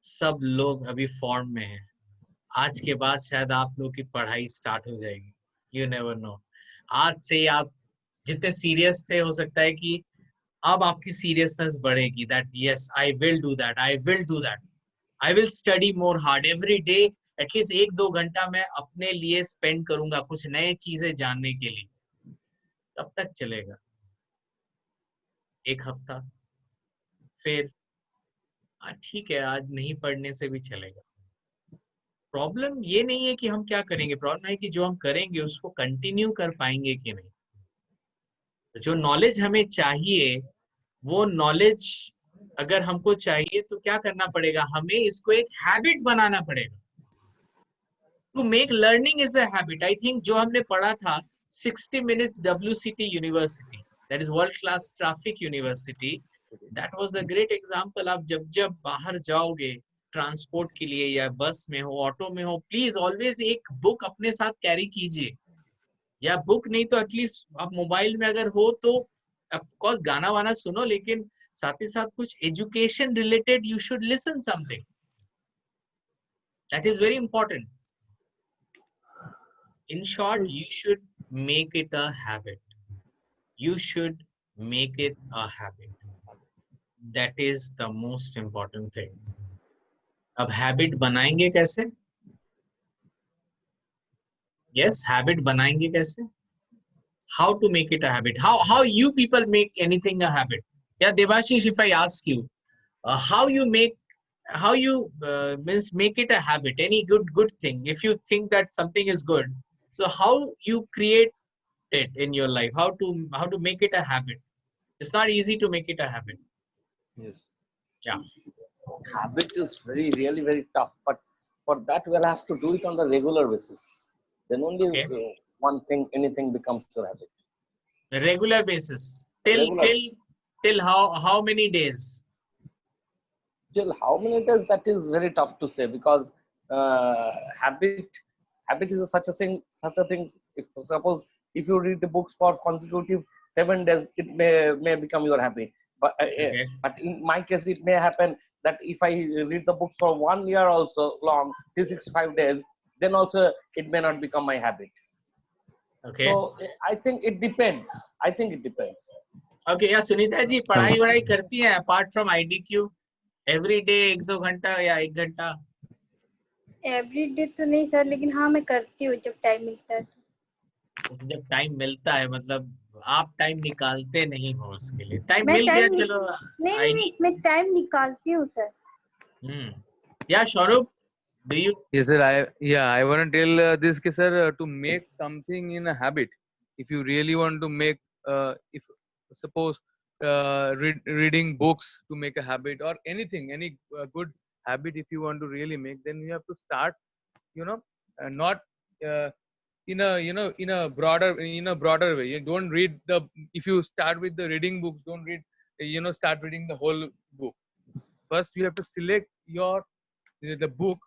सब लोग अभी फॉर्म में हैं. आज के बाद शायद आप लोग की पढ़ाई स्टार्ट हो जाएगी. You never know. आज से आप जितने सीरियस थे, हो सकता है कि अब आपकी सीरियसनेस बढ़ेगी that yes, I will do that, I will do that, I will study more hard every day, at least 1-2 घंटा मैं अपने लिए स्पेंड करूंगा कुछ नए चीजें जानने के लिए. तब तक चलेगा. 1 हफ्ता, फिर ठीक है आज नहीं पढ़ने से भी चलेगा. प्रॉब्लम ये नहीं है कि हम क्या करेंगे, प्रॉब्लम है कि जो हम करेंगे उसको कंटिन्यू कर पाएंगे कि नहीं. जो नॉलेज हमें चाहिए वो नॉलेज अगर हमको चाहिए तो क्या करना पड़ेगा, हमें इसको एक हैबिट बनाना पड़ेगा. To make learning is a habit. I think जो हमने पढ़ा था 60 minutes WCT university, that is world class traffic university, that was a great example. आप जब जब बाहर जाओगे ट्रांसपोर्ट के लिए या बस में हो, ऑटो में हो, प्लीज ऑलवेज एक बुक अपने साथ कैरी कीजिए, या बुक नहीं तो एटलीस्ट आप मोबाइल में अगर हो तो ऑफ कोर्स गाना वाना सुनो, लेकिन साथ ही साथ कुछ education related you should listen something. That is very important. In short, you should make it a habit. You should make it a habit. That is the most important thing. अब habit बनाएंगे कैसे? Yes, habit बनाएंगे कैसे? How to make it a habit? How you people make anything a habit? Yeah, Devashish, if I ask you, how you make means make it a habit, any good thing. If you think that something is good, so how you create it in your life? How to make it a habit? It's not easy to make it a habit. Yes. Yeah. Habit is really very tough, but for that we'll have to do it on the regular basis. Then only anything becomes your habit. Regular basis. Till how many days? Till how many days, that is very tough to say, because habit is such a thing. If suppose if you read the books for consecutive 7 days, it may become your habit. But but in my case, it may happen that if I read the books for 1 year also long, 365 days, then also it may not become my habit. Okay. So I think it depends. Okay, yeah, Sunita ji पढ़ाई वढ़ाई करती हैं apart from IDQ? Every day 1-2 घंटा या 1 घंटा? Every day तो नहीं sir, लेकिन हाँ मैं करती हूँ जब टाइम मिलता है. जब टाइम मिलता है मतलब आप टाइम निकालते नहीं हो उसके लिए? टाइम मैं मिल गया टाइम चलो. नहीं मैं टाइम निकालती हूँ sir. Yeah, Shaurup, do you? Yes, sir. I want to tell this, कि sir, to make something in a habit, if you really want to make, if suppose reading books to make a habit, or any good habit, if you want to really make, then you have to start, not in a broader way. You don't read if you start with the reading books, don't read, start reading the whole book. First, you have to select the book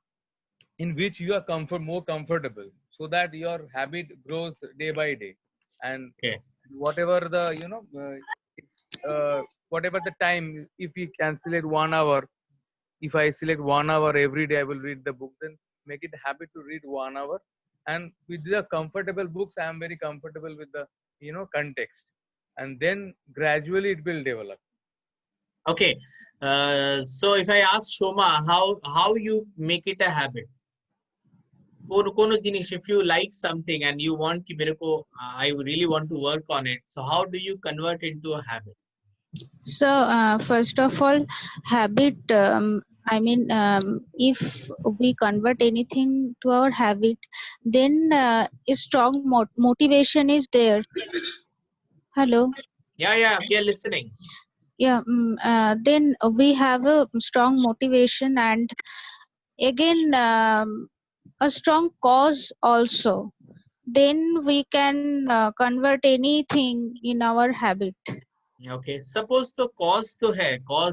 in which you are more comfortable, so that your habit grows day by day. And whatever the whatever the time, if you can select 1 hour, if I select 1 hour every day, I will read the book. Then make it a habit to read 1 hour. And with the comfortable books, I am very comfortable with the context, and then gradually it will develop. Okay, so if I ask Shoma, how you make it a habit? If you like something and you want I really want to work on it, so how do you convert it into a habit? So first of all, habit, if we convert anything to our habit, then a strong motivation is there. Hello? Yeah, we are listening. Yeah, then we have a strong motivation, and again a strong cause also. Then we can convert anything in our habit. Okay, suppose तो cause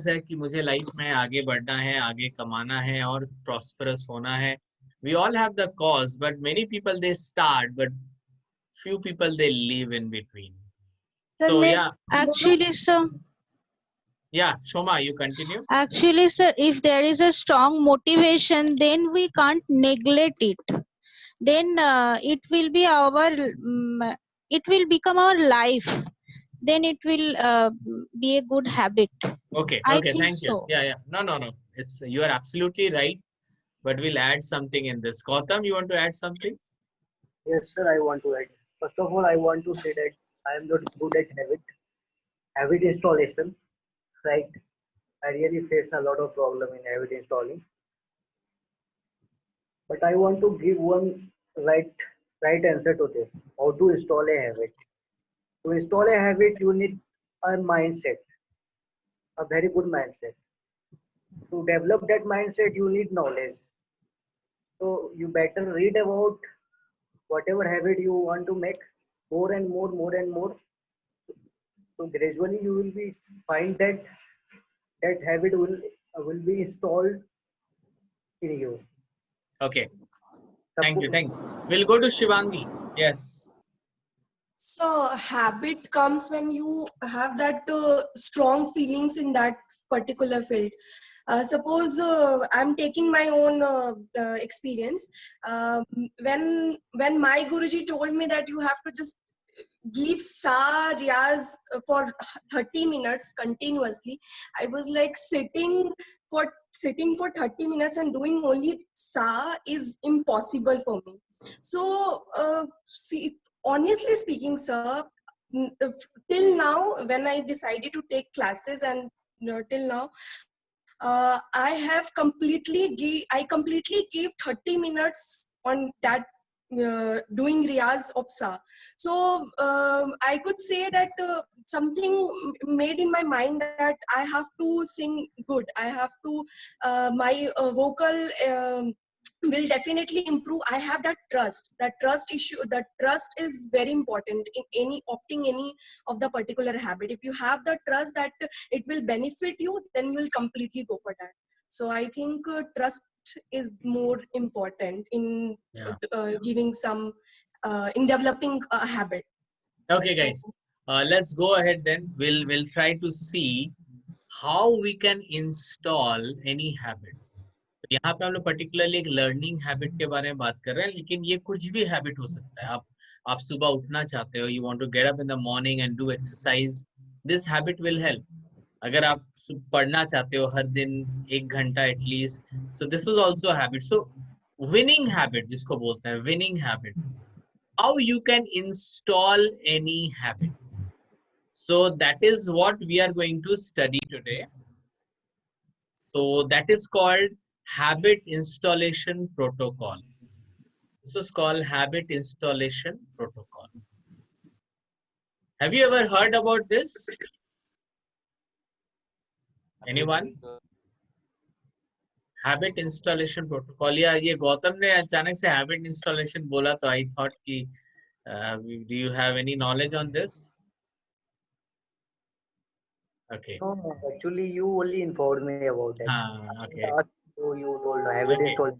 है कि मुझे life में आगे बढ़ना है, आगे कमाना है और prosperous होना है. We all have the cause, but many people they start, but few people they leave in between. So yeah. Actually, sir. Yeah, Shoma, you continue. Actually, sir, if there is a strong motivation, then we can't neglect it. Then it will become our life. then it will be a good habit. Okay, I okay, think thank you. so. Yeah, yeah. No, no, no. It's you are absolutely right. But we'll add something in this. Gautam, you want to add something? Yes, sir, I want to add. First of all, I want to say that I am not good at habit installation, right? I really face a lot of problem in habit installing. But I want to give one right right answer to this. How to install a habit? To install a habit, you need a mindset, a very good mindset. To develop that mindset, you need knowledge. So you better read about whatever habit you want to make more and more and more. So gradually you will be find that that habit will be installed in you. Okay. Thank you. Thank you. We'll go to Shivangi. Yes. So habit comes when you have that strong feelings in that particular field. Suppose I'm taking my own experience. When my Guruji told me that you have to just give sa riyaz for 30 minutes continuously, I was like sitting for 30 minutes and doing only sa is impossible for me. So see, honestly speaking, sir, till now when I decided to take classes and till now I completely gave 30 minutes on that doing riyaz of sa. So I could say that something made in my mind that I have to sing good. I have to my vocal will definitely improve. I have that trust. That trust issue. That trust is very important in any opting any of the particular habit. If you have the trust that it will benefit you, then you will completely go for that. So I think trust is more important in giving some in developing a habit. Okay, So, guys. Let's go ahead then. We'll try to see how we can install any habit. तो यहाँ पे हम लोग particularly एक learning habit के बारे में बात कर रहे हैं, लेकिन ये कुछ भी habit हो सकता है. आप सुबह उठना चाहते हो, you want to get up in the morning and do exercise. This habit will help. अगर आप पढ़ना चाहते हो हर दिन 1 घंटा at least, so this is also a habit. So winning habit जिसको बोलते हैं winning habit. How you can install any habit. So that is what we are going to study today. So that is called habit installation protocol. This is called habit installation protocol. Have you ever heard about this? Anyone? Habit installation protocol. या ये गौतम ने अचानक से habit installation बोला तो I thought कि do you have any knowledge on this? Okay. No, actually you only informed me about that. Okay. So you told habit installation.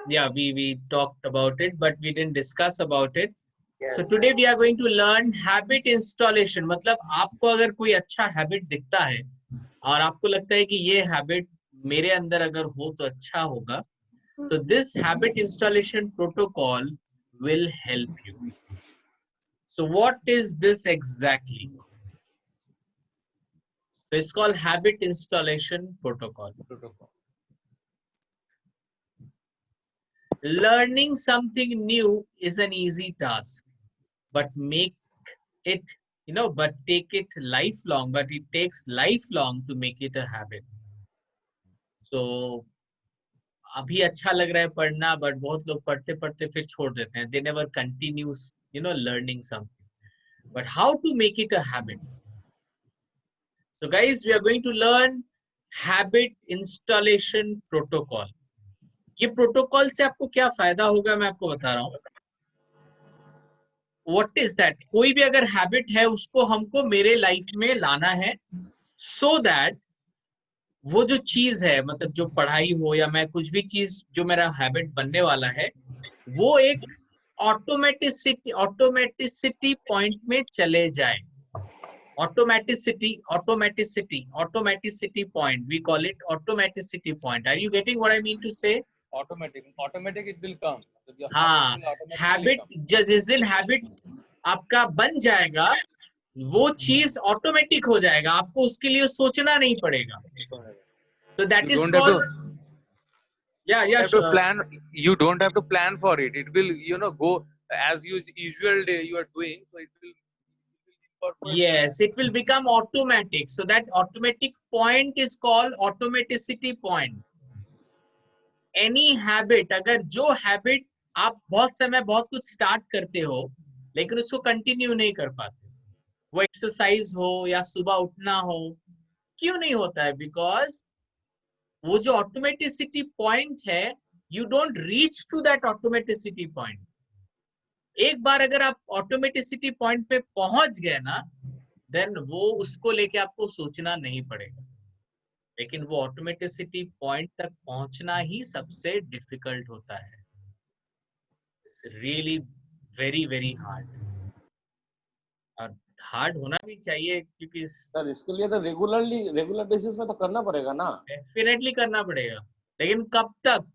Yeah, we talked about it, but we didn't discuss about it. Yes. So today we are going to learn habit installation. मतलब आपको अगर कोई अच्छा habit दिखता है और आपको लगता है कि ये habit मेरे अंदर अगर हो तो अच्छा होगा, तो this habit installation protocol will help you. So what is this exactly? So it's called habit installation protocol. Learning something new is an easy task, but make it, but take it lifelong, but it takes lifelong to make it a habit. So, अभी अच्छा लग रहा है पढ़ना, but बहुत लोग पढ़ते पढ़ते फिर छोड़ देते हैं. They never continue, learning something. But how to make it a habit? So guys, we are going to learn habit installation protocol. ये प्रोटोकॉल से आपको क्या फायदा होगा मैं आपको बता रहा हूँ. What is that? कोई भी अगर हैबिट है उसको हमको मेरे लाइफ में लाना है, so that वो जो चीज है, मतलब जो पढ़ाई हो या मैं कुछ भी चीज जो मेरा हैबिट बनने वाला है, वो एक ऑटोमेटिसिटी पॉइंट में चले जाए. Automaticity point. We call it automaticity point. Are you getting what I mean to say? Automatic it will come. हाँ, habit जिस दिन habit आपका बन जाएगा, वो चीज ऑटोमेटिक हो जाएगा, आपको उसके लिए सोचना नहीं पड़ेगा. So that You is don't have called, to yeah, have to plan. You don't have to plan for it. It will, go as usual day you are doing. So it will incorporate. yes, it will become automatic. So that automatic point is called automaticity point. Any habit, अगर जो habit आप बहुत समय बहुत कुछ start करते हो लेकिन उसको कंटिन्यू नहीं कर पाते, वो एक्सरसाइज हो या सुबह उठना हो, क्यों नहीं होता है? बिकॉज वो जो ऑटोमेटिसिटी पॉइंट है, you don't reach to that automaticity point. एक बार अगर आप ऑटोमेटिसिटी पॉइंट पे पहुंच गए ना, देन वो उसको लेके आपको सोचना नहीं पड़ेगा. लेकिन वो ऑटोमेटिसिटी पॉइंट तक पहुंचना ही सबसे डिफिकल्ट होता है. It's really very very hard, और हार्ड होना भी चाहिए क्योंकि सर इसके लिए तो रेगुलर बेसिस में तो करना पड़ेगा ना. डेफिनेटली करना पड़ेगा, लेकिन कब तक?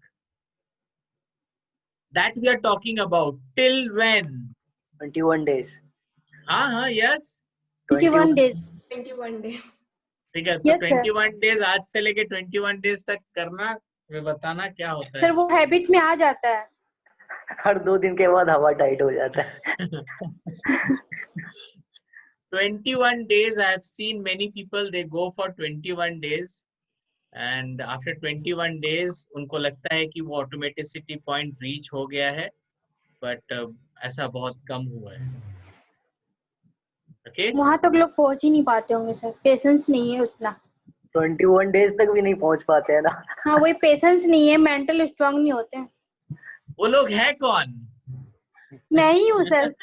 That we are talking about. Till when? 21 days. हाँ, यस, 21 days. 21 days. ठीक है. तो Yes, sir. 21 डेज आज से लेके 21 डेज तक करना, मैं बताना क्या होता है. सर वो हैबिट में आ जाता है. हर 2 दिन के बाद हवा टाइट हो जाता है. 21 days, I have seen many people, they go for 21 days and after 21 days उनको लगता है कि वो ऑटोमेटिसिटी पॉइंट रीच हो गया है, बट ऐसा बहुत कम हुआ है. ओके, वहां तक लोग पहुंच ही नहीं पाते होंगे सर, पेशेंस नहीं है उतना. 21 days तक भी नहीं पहुंच पाते हैं ना. हाँ, वही पेशेंस नहीं है, मेंटल स्ट्रांग नहीं होते हैं. वो लोग है कौन? मैं ही हूँ सर.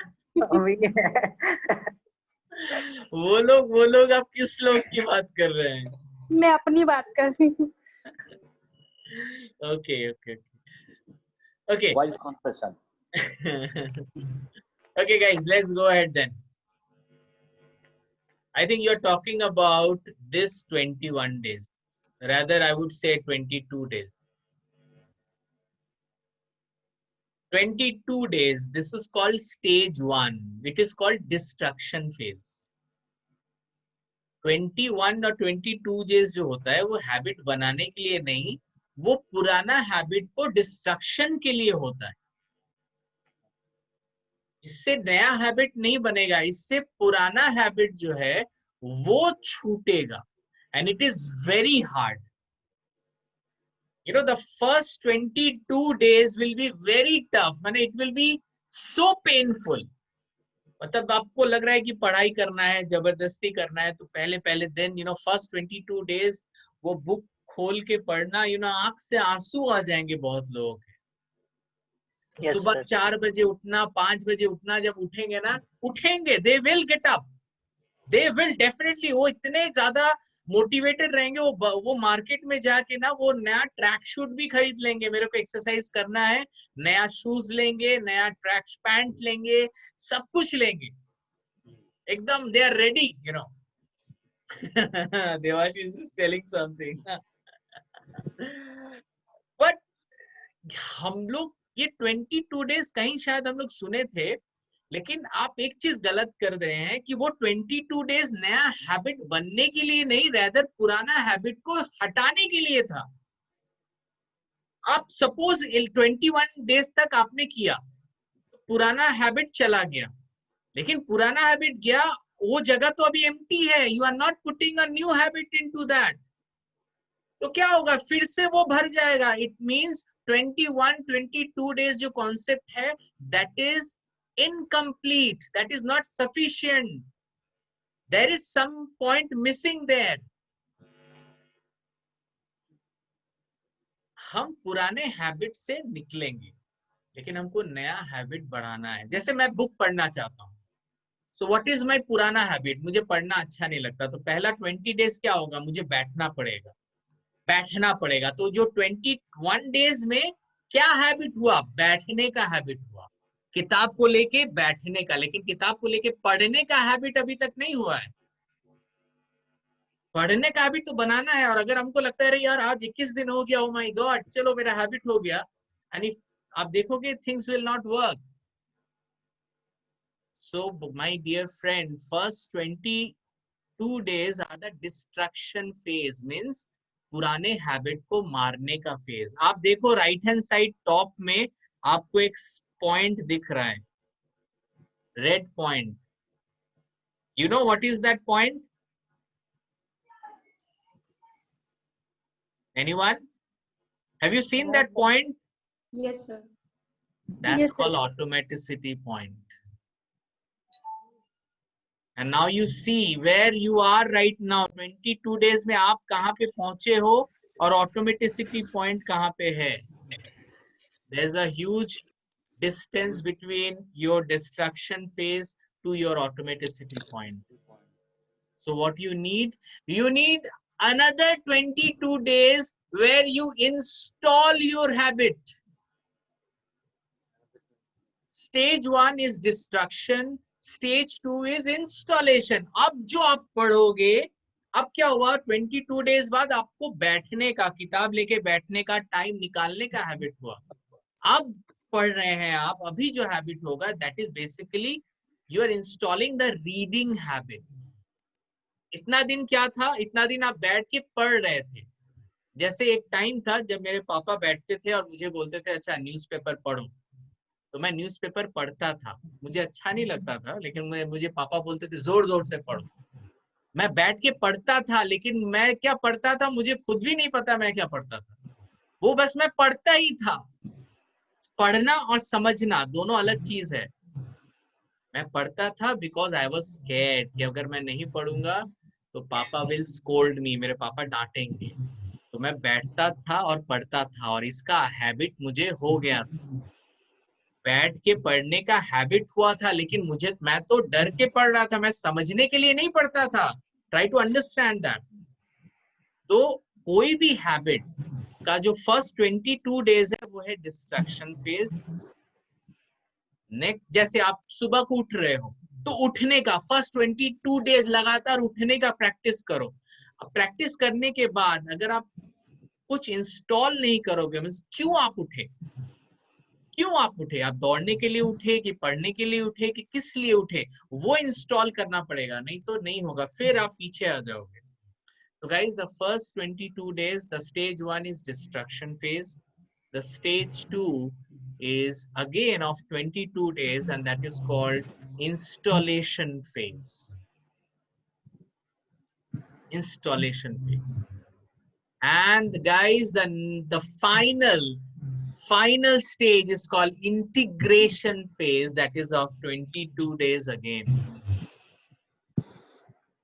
वो लोग आप किस लोग की बात कर रहे हैं? मैं अपनी बात कर रही हूँ. Okay. Wise confession. Okay, guys, let's go ahead then. I think you're talking about this 21 days. Rather, I would say 22 days. 22 days. This is called stage 1. It is called destruction phase. 21 और 22 days जो होता है वो habit बनाने के लिए नहीं, वो पुराना हैबिट को डिस्ट्रक्शन के लिए होता है. इससे नया हैबिट नहीं बनेगा, इससे पुराना हैबिट जो है वो छूटेगा. And it is very hard. You know, the first 22 days will be very tough and it will be so painful. मतलब आपको लग रहा है कि पढ़ाई करना है, जबरदस्ती करना है, तो पहले दिन फर्स्ट 22 डेज वो बुक खोल के पढ़ना, आंख से आंसू आ जाएंगे बहुत लोगों के. Yes, सुबह sir. 4 बजे उठना, 5 बजे उठना, जब उठेंगे ना, उठेंगे, they will get up, they will definitely. वो इतने ज्यादा मोटिवेटेड रहेंगे, वो मार्केट में जाके ना वो नया ट्रैक शूट भी खरीद लेंगे. मेरे को एक्सरसाइज करना है, नया शूज लेंगे, नया ट्रैक पैंट लेंगे, सब कुछ लेंगे एकदम. They are ready, Devashish is telling something. But हम लोग ये 22 डेज कहीं शायद हम लोग सुने थे, लेकिन आप एक चीज गलत कर रहे हैं कि वो 22 डेज नया हैबिट बनने के लिए नहीं, रेदर पुराना हैबिट को हटाने के लिए था. आप सपोज 21 डेज तक आपने किया, पुराना हैबिट चला गया, लेकिन पुराना हैबिट गया, वो जगह तो अभी एम्प्टी है. You are not putting a new habit into that. तो क्या होगा? फिर से वो भर जाएगा. इट मींस 22 डेज जो कॉन्सेप्ट है, that is incomplete, that is not sufficient. There is some point missing there. हम पुराने हैबिट से निकलेंगे, लेकिन हमको नया हैबिट बढ़ाना है. जैसे मैं बुक पढ़ना चाहता हूँ, सो व्हाट इज माय पुराना हैबिट? मुझे पढ़ना अच्छा नहीं लगता, तो पहला 20 डेज क्या होगा? मुझे बैठना पड़ेगा. तो जो 21 डेज में क्या हैबिट हुआ? बैठने का हैबिट हुआ, किताब को लेके बैठने का. लेकिन किताब को लेके पढ़ने का हैबिट अभी तक नहीं हुआ है. पढ़ने का हैबिट तो बनाना है. और अगर हमको लगता है अरे यार आज 21 दिन हो गया, ओ माय गॉड, चलो मेरा हैबिट हो गया, एंड इफ आप देखोगे things will not work. So my dear friend, first 22 days are the destruction phase, means पुराने हैबिट को मारने का फेज। आप देखो राइट हैंड साइड टॉप में आपको एक पॉइंट दिख रहा है, red point. You know what is that point? Anyone? Have you seen that point? Yes, sir. That's Yes, sir. called automaticity point. And now you see where you are right now. 22 days में आप कहाँ पे पहुंचे हो और automaticity point कहाँ पे है? There's a huge distance between your destruction phase to your automaticity point. So what you need another 22 days where you install your habit. Stage 1 is destruction, stage 2 is installation. अब जो आप पढ़ोगे, अब क्या हुआ 22 डेज बाद आपको बैठने का, किताब लेके बैठने का, टाइम निकालने का हैबिट हुआ। अब पढ़ रहे हैं आप, अभी जो हैबिट होगा that is basically you are installing the reading habit. इतना दिन क्या था, इतना दिन आप बैठ के पढ़ रहे थे। जैसे एक टाइम था जब मेरे पापा बैठते थे और मुझे बोलते थे अच्छा न्यूज़पेपर पढ़ो, तो मैं न्यूज़पेपर पढ़ता था। मुझे अच्छा नहीं लगता था, लेकिन मुझे पापा बोलते थे जोर जोर से पढ़ो। मैं बैठ के पढ़ता था, लेकिन मैं क्या पढ़ता था मुझे खुद भी नहीं पता मैं क्या पढ़ता था। वो बस मैं पढ़ता ही था। पढ़ना और समझना दोनों अलग चीज है। मैं पढ़ता था बिकॉज आई वॉज स्कैर्ड कि अगर मैं नहीं पढ़ूंगा तो पापा विल स्कोल्ड मी, मेरे पापा डांटेंगे। तो मैं बैठता था और पढ़ता था और इसका हैबिट मुझे हो गया था। बैठ के पढ़ने का हैबिट हुआ था, लेकिन मैं तो डर के पढ़ रहा था, मैं समझने के लिए नहीं पढ़ता था। Try to understand that. तो कोई भी हैबिट का जो फर्स्ट 22 डेज है वो है डिस्ट्रक्शन फेज। नेक्स्ट, जैसे आप सुबह को उठ रहे हो तो उठने का फर्स्ट 22 डेज लगातार उठने का प्रैक्टिस करो। अब प्रैक्टिस करने के बाद अगर आप कुछ इंस्टॉल नहीं करोगे, मींस क्यों आप उठे, आप दौड़ने के लिए उठे कि पढ़ने के लिए उठे कि किस लिए उठे, वो इंस्टॉल करना पड़ेगा, नहीं तो नहीं होगा, फिर आप पीछे आ जाओगे। So guys, the first 22 days, the stage 1 is destruction phase. The stage 2 is again of 22 days, and that is called installation phase. Installation phase. And guys, the final stage is called integration phase, that is of 22 days again.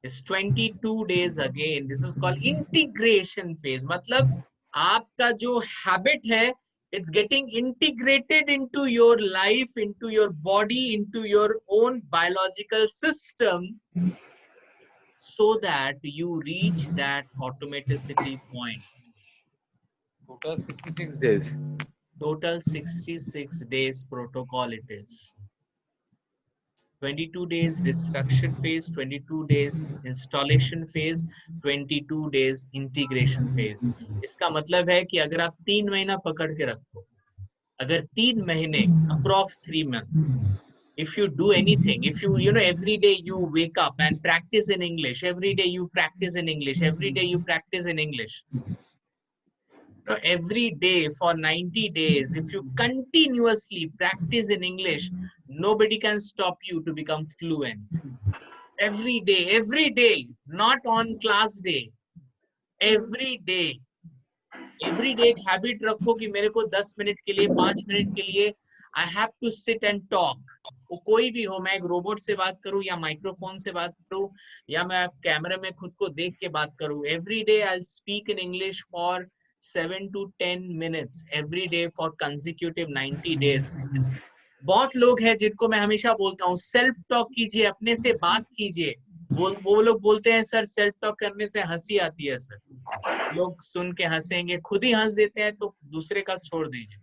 It's 22 days again. This is called integration phase. मतलब आपका जो habit है, it's getting integrated into your life, into your body, into your own biological system, so that you reach that automaticity point. Total 66 days. Total 66 days protocol it is. 22 days destruction phase, 22 days installation phase, 22 days integration phase. इसका मतलब है कि अगर आप 3 महीना पकड़ के रखो, अगर 3 महीने, approx 3 months, if you do anything, if you know every day you wake up and practice in English, every day you practice in English, every day you practice in English, every day for 90 days, if you continuously practice in English, nobody can stop you to become fluent. Every day, not on class day, every day एक habit रखो कि मेरे को 10 minute के लिए, 5 minute के लिए I have to sit and talk. वो कोई भी हो, मैं एक रोबोट से बात करूं या माइक्रोफोन से बात करूं या मैं कैमरे में खुद को देख के बात करूं, every day I'll speak in English for 7 to 10 minutes every day for consecutive 90 days. बहुत लोग हैं जिनको मैं हमेशा बोलता हूँ सेल्फ टॉक कीजिए, अपने से बात कीजिए। वो लोग बोलते हैं सर सेल्फ टॉक करने से हंसी आती है। सर लोग सुन के हंसेंगे, खुद ही हंस देते हैं, तो दूसरे का छोड़ दीजिए।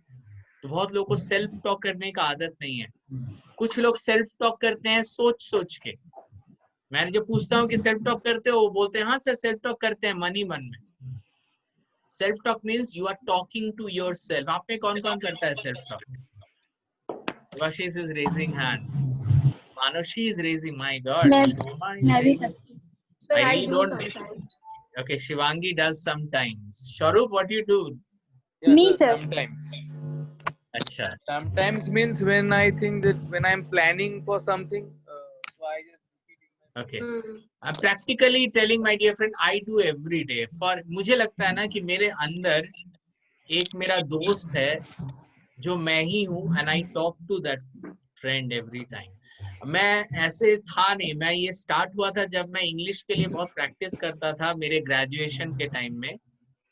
तो बहुत लोगों को सेल्फ टॉक करने का आदत नहीं है। कुछ लोग सेल्फ टॉक करते हैं सोच सोच के। मैं जब पूछता हूँ कि सेल्फ टॉक करते हो, वो बोलते हैं हाँ सर सेल्फ टॉक करते हैं, मन ही मन में। Self talk means you are talking to your self. आप में कौन कौन करता है self talk? Vashish is raising hand. Manushi is raising. My God. मैं Shoma is भी raising. सकती हूँ. Sir, I I really do don't. sometimes. Okay, Shivangi does sometimes. Sharup, what do you do? Yeah, Me, sir. sometimes. Acha. Sometimes means when I think that when I'm planning for something, so I just Okay. Hmm. I'm practically telling my dear friend, I do every day. For मुझे लगता है ना कि मेरे अंदर एक मेरा दोस्त है जो मैं ही हूँ, and I talk to that friend every time. मैं ऐसे था नहीं, मैं ये स्टार्ट हुआ था जब मैं इंग्लिश के लिए बहुत प्रैक्टिस करता था मेरे ग्रेजुएशन के टाइम में.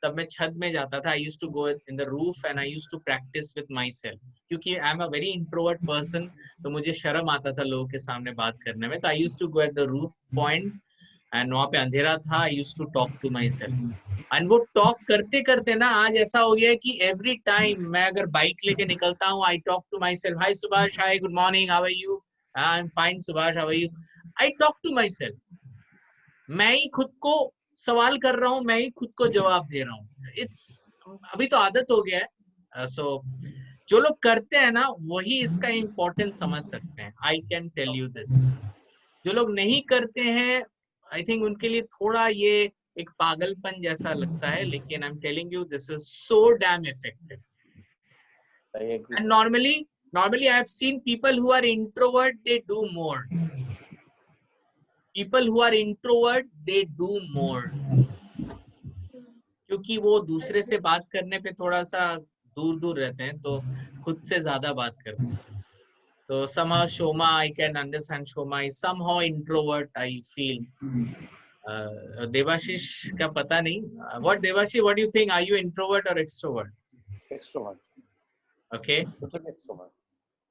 तब मैं छत में जाता था. I used to go in the roof and I used to practice with myself. क्योंकि I am a very introvert person, तो मुझे शर्म आता था लोगों के सामने बात करने में. तो I used to go at the roof point and वहाँ पे अंधेरा था. I used to talk to myself. And वो टॉक करते करते ना आज ऐसा हो गया है कि एवरी टाइम मैं अगर बाइक लेके निकलता हूँ, I talk to my self. Hi Subhash, hi good morning, how are you? I am fine Subhash, how are you? I talk to my self. मैं ही खुद को सवाल कर रहा हूँ, मैं ही खुद को जवाब दे रहा हूँ. इट्स अभी तो आदत हो गया है. सो जो लोग करते हैं ना वही इसका इम्पोर्टेंस समझ सकते हैं. I can tell you this. जो लोग नहीं करते हैं, आई थिंक उनके लिए थोड़ा ये एक पागलपन जैसा लगता है, लेकिन I am telling you this is so damn effective. And normally I have seen people who are introvert, they do more. People who are introvert, they do more. क्योंकि वो दूसरे से बात करने पे थोड़ा सा दूर दूर रहते हैं, तो खुद से ज्यादा बात करते हैं. So somehow Shoma, I can understand Shoma is somehow introvert, I feel. Devashish का पता नहीं. What Devashish, what do you think? Are you introvert or extrovert? Extrovert. Okay. Totally extrovert.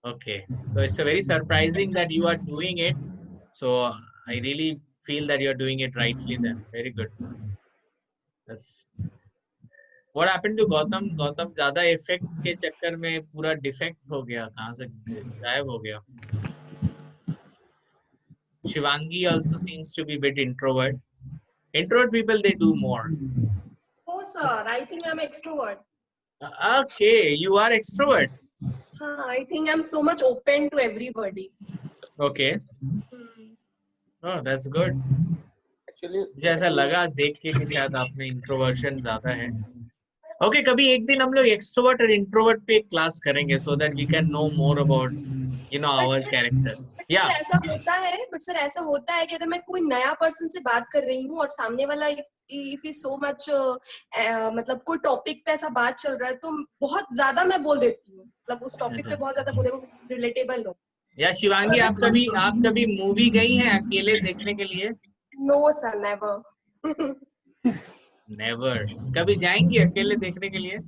Okay. So it's a very surprising that you are doing it. So I really feel that you are doing it rightly then. Very good. That's. What happened to Gautam? Gautam ज़्यादा effect के चक्कर में पूरा defect हो गया. कहाँ से गायब हो गया? Shivangi also seems to be a bit introvert. Introvert people, they do more. Oh, sir, I think I'm extrovert. Okay, you are extrovert. I think I'm so much open to everybody. Okay. Oh, that's good. Actually, मुझे ऐसा लगा देख के कि शायद आप में इंट्रोवर्शन ज्यादा है. Okay, कभी एक दिन हम लोग एक्सट्रोवर्ट और इंट्रोवर्ट पे क्लास करेंगे, so that we can know more about, you know, our character. Sir ऐसा होता है, बट सर ऐसा होता है कि अगर मैं कोई नया पर्सन से बात कर रही हूँ और सामने वाला इफ इज सो मच मतलब कोई टॉपिक पे ऐसा बात चल रहा है तो बहुत ज्यादा मैं बोल देती हूँ. मतलब उस टॉपिक पे बहुत ज्यादा बोले, रिलेटेबल हो. या शिवांगी, आप कभी मूवी गई हैं अकेले देखने के लिए? No sir, never. नेवर. कभी जाएंगी अकेले देखने के लिए?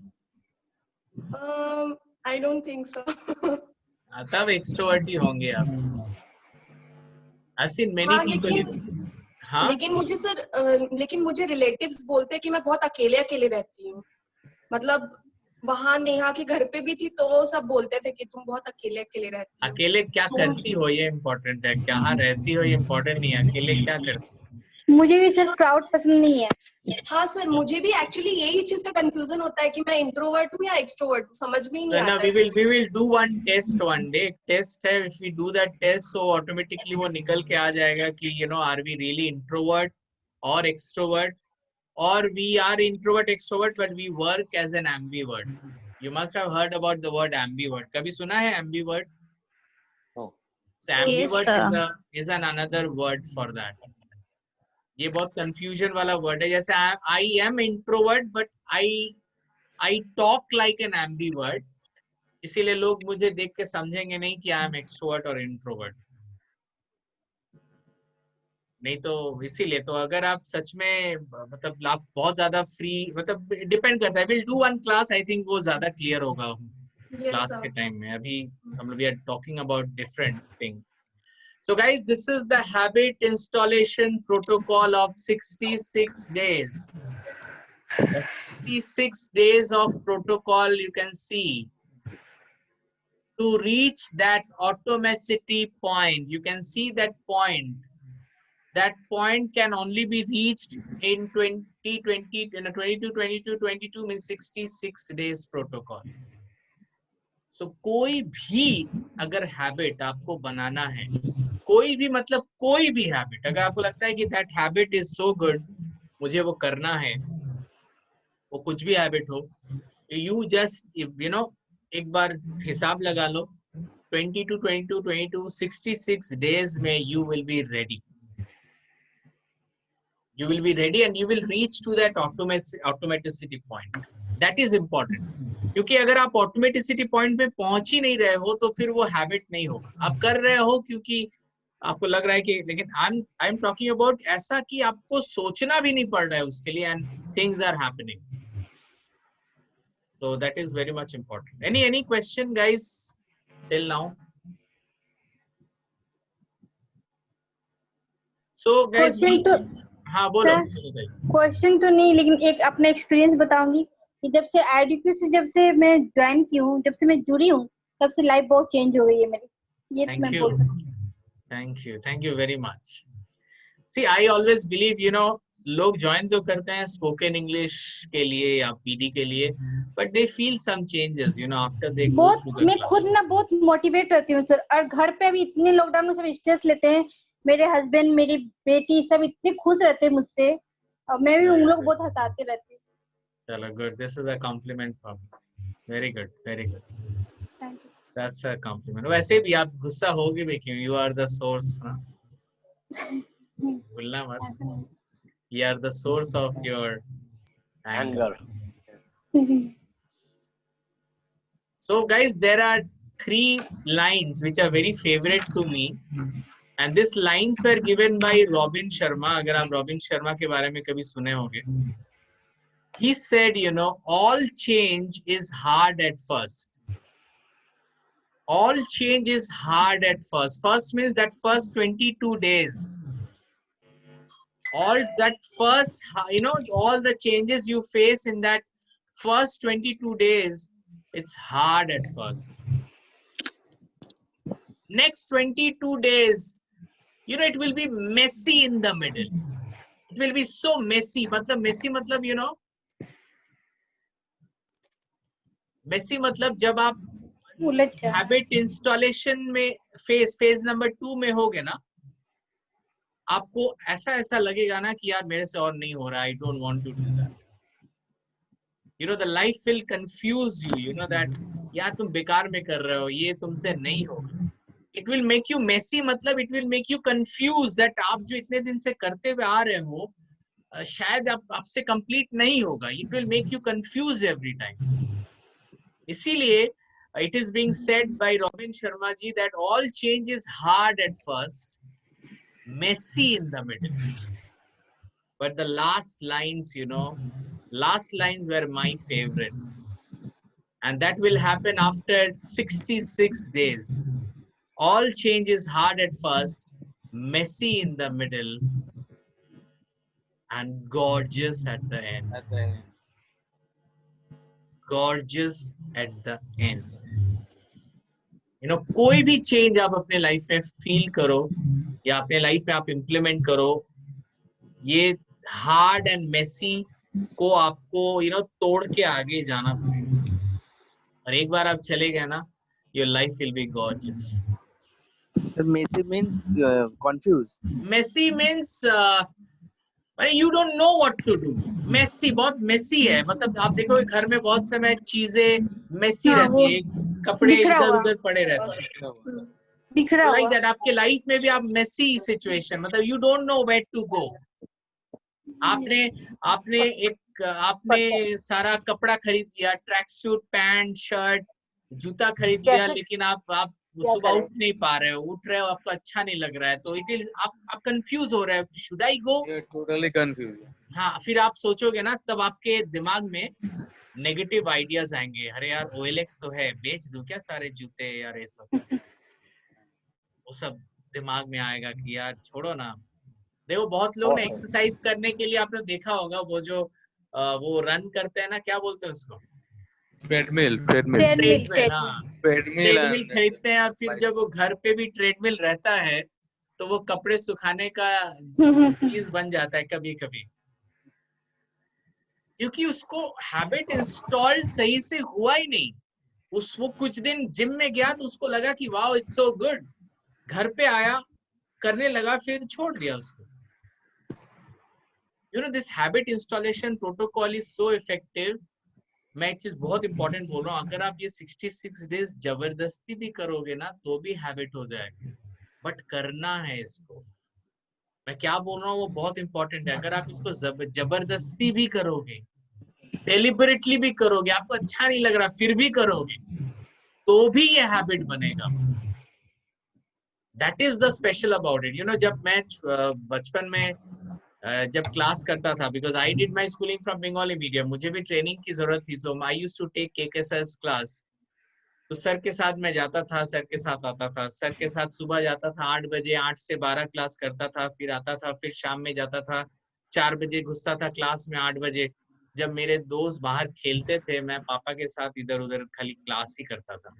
I don't think so. तब एक्सट्रोवर्ट ही होंगे आप. I've seen many people. हाँ? लेकिन मुझे रिलेटिव्स बोलते हैं कि मैं बहुत अकेले रहती हूँ. मतलब वहाँ नेहा के घर पे भी थी तो वो सब बोलते थे कि तुम बहुत अकेले रहती हो. अकेले क्या करती हो ये इम्पोर्टेंट है. कहाँ रहती हो ये इम्पोर्टेंट नहीं है. अकेले क्या करती हो? मुझे भी सर क्राउड पसंद नहीं है. हाँ सर, मुझे भी एक्चुअली यही चीज का कंफ्यूजन होता है कि मैं इंट्रोवर्ट हूँ या एक्सट्रोवर्ट हूँ, समझ में ही नहीं आता. we will do one test one day. Test है. if we do that test, so automatically वो निकल के आ जाएगा कि you know, are we really introvert or extrovert, or we are introvert extrovert but we work as an ambivert. You must have heard about the word ambivert. कभी सुना है ambivert? No. So ambivert is an another word for that. ये बहुत confusion वाला word है. जैसे I am introvert but I talk like an ambivert. इसीलिए लोग मुझे देख के समझेंगे नहीं कि I am extrovert और introvert. नहीं तो इसीलिए तो अगर आप सच में मतलब आप बहुत ज्यादा फ्री, मतलब डिपेंड करता है. Will do one class, I think वो ज्यादा क्लियर होगा क्लास के टाइम में. अभी हम लोग we are talking about different thing. So guys, this is the habit installation protocol of 66 days. The 66 days of protocol you can see. To reach that automacity point, you can see that point. That point can only be reached in 2020, in a 22 means 66 days protocol. So कोई भी अगर habit आपको बनाना है, कोई भी मतलब कोई भी हैबिट, अगर आपको लगता है कि that habit is so good, मुझे वो करना है, वो कुछ भी हैबिट हो, यू जस्ट यू नो एक बार हिसाब लगा लो, 66 days में you will be ready. You will be ready and you will reach to that automaticity point. That is important. क्योंकि अगर आप automaticity point पे पहुंच ही नहीं रहे हो तो फिर वो habit नहीं होगा. आप कर रहे हो क्योंकि आपको लग रहा है कि, लेकिन I'm talking about ऐसा कि आपको सोचना भी नहीं पड़ रहा है उसके लिए and things are happening. So that is very much important. Any question guys till now? So guys, हाँ बोलो। क्वेश्चन तो नहीं, लेकिन एक अपना एक्सपीरियंस बताऊंगी कि जब से IDQ से जब से मैं ज्वाइन की हूँ, जब से मैं जुड़ी हूँ, तब से लाइफ बहुत चेंज हो गई है मेरी। ये तो मैं बोल सकती हूँ। Thank you very much. See, I always believe, you know, लोग ज्वाइन तो करते हैं स्पोकन इंग्लिश के लिए या PD के लिए, but they feel some changes, you know, after they go through the class. मैं खुद ना बहुत मोटिवेट रहती हूँ सर, और घर पे अभी इतने लॉकडाउन में सब स्ट्रेस लेते हैं, मेरे हस्बैंड, मेरी बेटी सब इतने खुश रहते हैं मुझसे, और मैं भी उन लोग बहुत हंसाते रहती हूँ। चलो good, this is a compliment for me. Very good, very good. Thank you. That's a compliment. वैसे भी आप गुस्सा होगे भी क्यों? You are the source, ना? भूलना मत. You are the source of your anger. So guys, there are 3 lines which are very favorite to me, and these lines were given by Robin Sharma. अगर आप रॉबिन शर्मा के बारे में कभी सुने होंगे, he said, you know, all change is hard at first. All change is hard at first. First means that first 22 days. All that first, you know, all the changes you face in that first 22 days, it's hard at first. Next 22 days, you know, it will be messy in the middle. It will be so messy. मतलब messy मतलब, you know, messy मतलब जब आप habit installation में phase number 2 में होगे ना, आपको ऐसा लगेगा ना कि यार मेरे से और नहीं हो रहा, I don't want to do that, you know, the life will confuse you, you know that यार तुम बेकार में कर रहे हो, ये तुमसे नहीं होगा. It will make you messy, मतलब it will make you confuse that आप जो इतने दिन से करते हुए आ रहे हो शायद आपसे कंप्लीट नहीं होगा. It will make you confuse every time. इसीलिए it is being said by Robin Sharma ji that all change is hard at first, messy in the middle, but the last lines, you know, last lines were my favorite, and that will happen after 66 days. All change is hard at first, messy in the middle, and gorgeous at the end. Gorgeous at the end. You know, कोई भी change आप अपने life में feel करो या अपने life में आप इम्प्लीमेंट करो, ये हार्ड एंड मेसी को आपको, you know, तोड़ के आगे जाना पड़ेगा. और एक बार आप चले गए ना, your life will be gorgeous. So messy means confused. Messy means you don't know what to do. Messy, बहुत मेसी है, मतलब आप देखोगे घर में बहुत समय चीजें मेसी रहती है, कपड़े इधर उधर पड़े रहते हैं, लाइक दैट. आपके लाइफ में भी आप मेसी सिचुएशन, मतलब you don't know where to go. आपने सारा कपड़ा खरीद लिया, ट्रैक सूट, पैंट, शर्ट, जूता खरीद लिया, लेकिन आप सुबह उठ नहीं पा रहे हो, उठ रहे हो, आपको अच्छा नहीं लग रहा है, तो इट इज आप कंफ्यूज हो रहे हो, should I go, totally confuse. हाँ, फिर आप सोचोगे ना, तब आपके दिमाग में नेगेटिव आइडियाज आएंगे. अरे यार OLX तो है, बेच दूं क्या सारे जूते यार, ये सब वो सब दिमाग में आएगा कि यार छोड़ो ना. देखो बहुत लोग ने एक्सरसाइज करने के लिए, आपने देखा होगा वो जो वो रन करते हैं ना, क्या बोलते हैं उसको, ट्रेडमिल खरीदते हैं, और फिर जब वो घर पे भी ट्रेडमिल रहता है तो वो कपड़े सुखाने का चीज बन जाता है कभी कभी, क्योंकि उसको हैबिट इंस्टॉल सही से हुआ ही नहीं. वो कुछ दिन जिम में गया तो उसको लगा कि वाओ इट्स सो गुड, घर पे आया करने लगा, फिर छोड़ दिया उसको. You know, this habit installation protocol is so effective. मैं एक चीज बहुत इंपॉर्टेंट बोल रहा हूँ, अगर आप ये 66 डेज जबरदस्ती भी करोगे ना तो भी हैबिट हो जाएगा, बट करना है इसको. मैं क्या बोल रहा हूँ वो बहुत इंपॉर्टेंट है. अगर आप इसको जबरदस्ती भी करोगे, डेलिबरेटली भी करोगे, आपको अच्छा नहीं लग रहा फिर भी करोगे, तो भी ये हैबिट बनेगा. That is the special about it. You know, जब मैं बचपन में जब क्लास करता था, because I did my schooling from Bengali medium, मुझे भी ट्रेनिंग की जरूरत थी, so I used to take KKSS class. तो सर के साथ मैं जाता था, सर के साथ आता था, सर के साथ सुबह जाता था 8 बजे, 8 से 12 क्लास करता था, फिर आता था, फिर शाम में जाता था 4 बजे, घुसता था क्लास में 8 बजे. जब मेरे दोस्त बाहर खेलते थे, मैं पापा के साथ इधर उधर खाली क्लास ही करता था.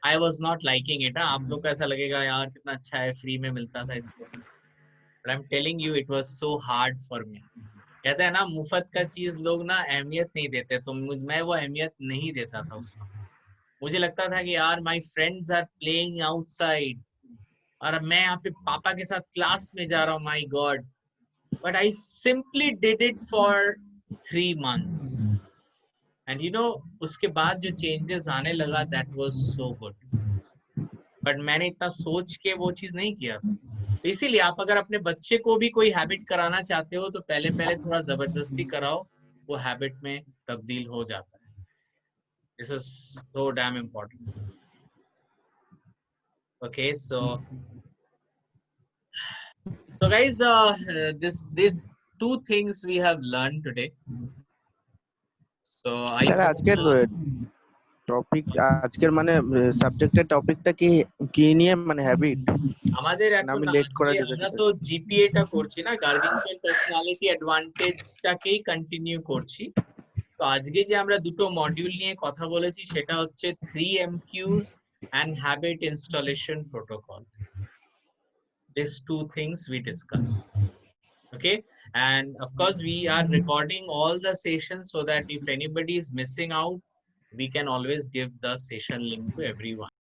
I was not liking it. आप लोग को ऐसा लगेगा यार कितना अच्छा है, फ्री में मिलता था इसको. But I'm telling you, it was so hard for me. कहते हैं ना, मुफ्त का चीज लोग ना अहमियत नहीं देते, तो मैं वो अहमियत नहीं देता था उस समय. मुझे लगता था कि यार my friends are playing outside और मैं यहाँ पे पापा के साथ क्लास में जा रहा हूँ, my God. But I simply did it for 3 months and you know, उसके बाद जो चेंजेस आने लगा, that was so good. But मैंने इतना सोच के वो चीज नहीं किया था. तो इसीलिए आप अगर अपने बच्चे को भी कोई हैबिट कराना चाहते हो तो पहले थोड़ा जबरदस्ती कराओ, वो हैबिट में तब्दील हो जाता है. This is so dam important. Okay, so guys, this 2 things we have learned today. So I sir আজকের টপিক, আজকের মানে সাবজেক্টের টপিকটা কি নিয়ে, মানে হ্যাবিট? আমাদের এখন আমরা তো জিপিএ টা করছি না, গার্গেনচুয়াল পার্সোনালিটি অ্যাডভান্টেজটাকেই কন্টিনিউ করছি. তো আজকে যে আমরা দুটো মডিউল নিয়ে কথা বলেছি সেটা হচ্ছে 3 MQs and habit installation protocol. These 2 things we discussed. Okay, and of course we are recording all the sessions so that if anybody is missing out, we can always give the session link to everyone.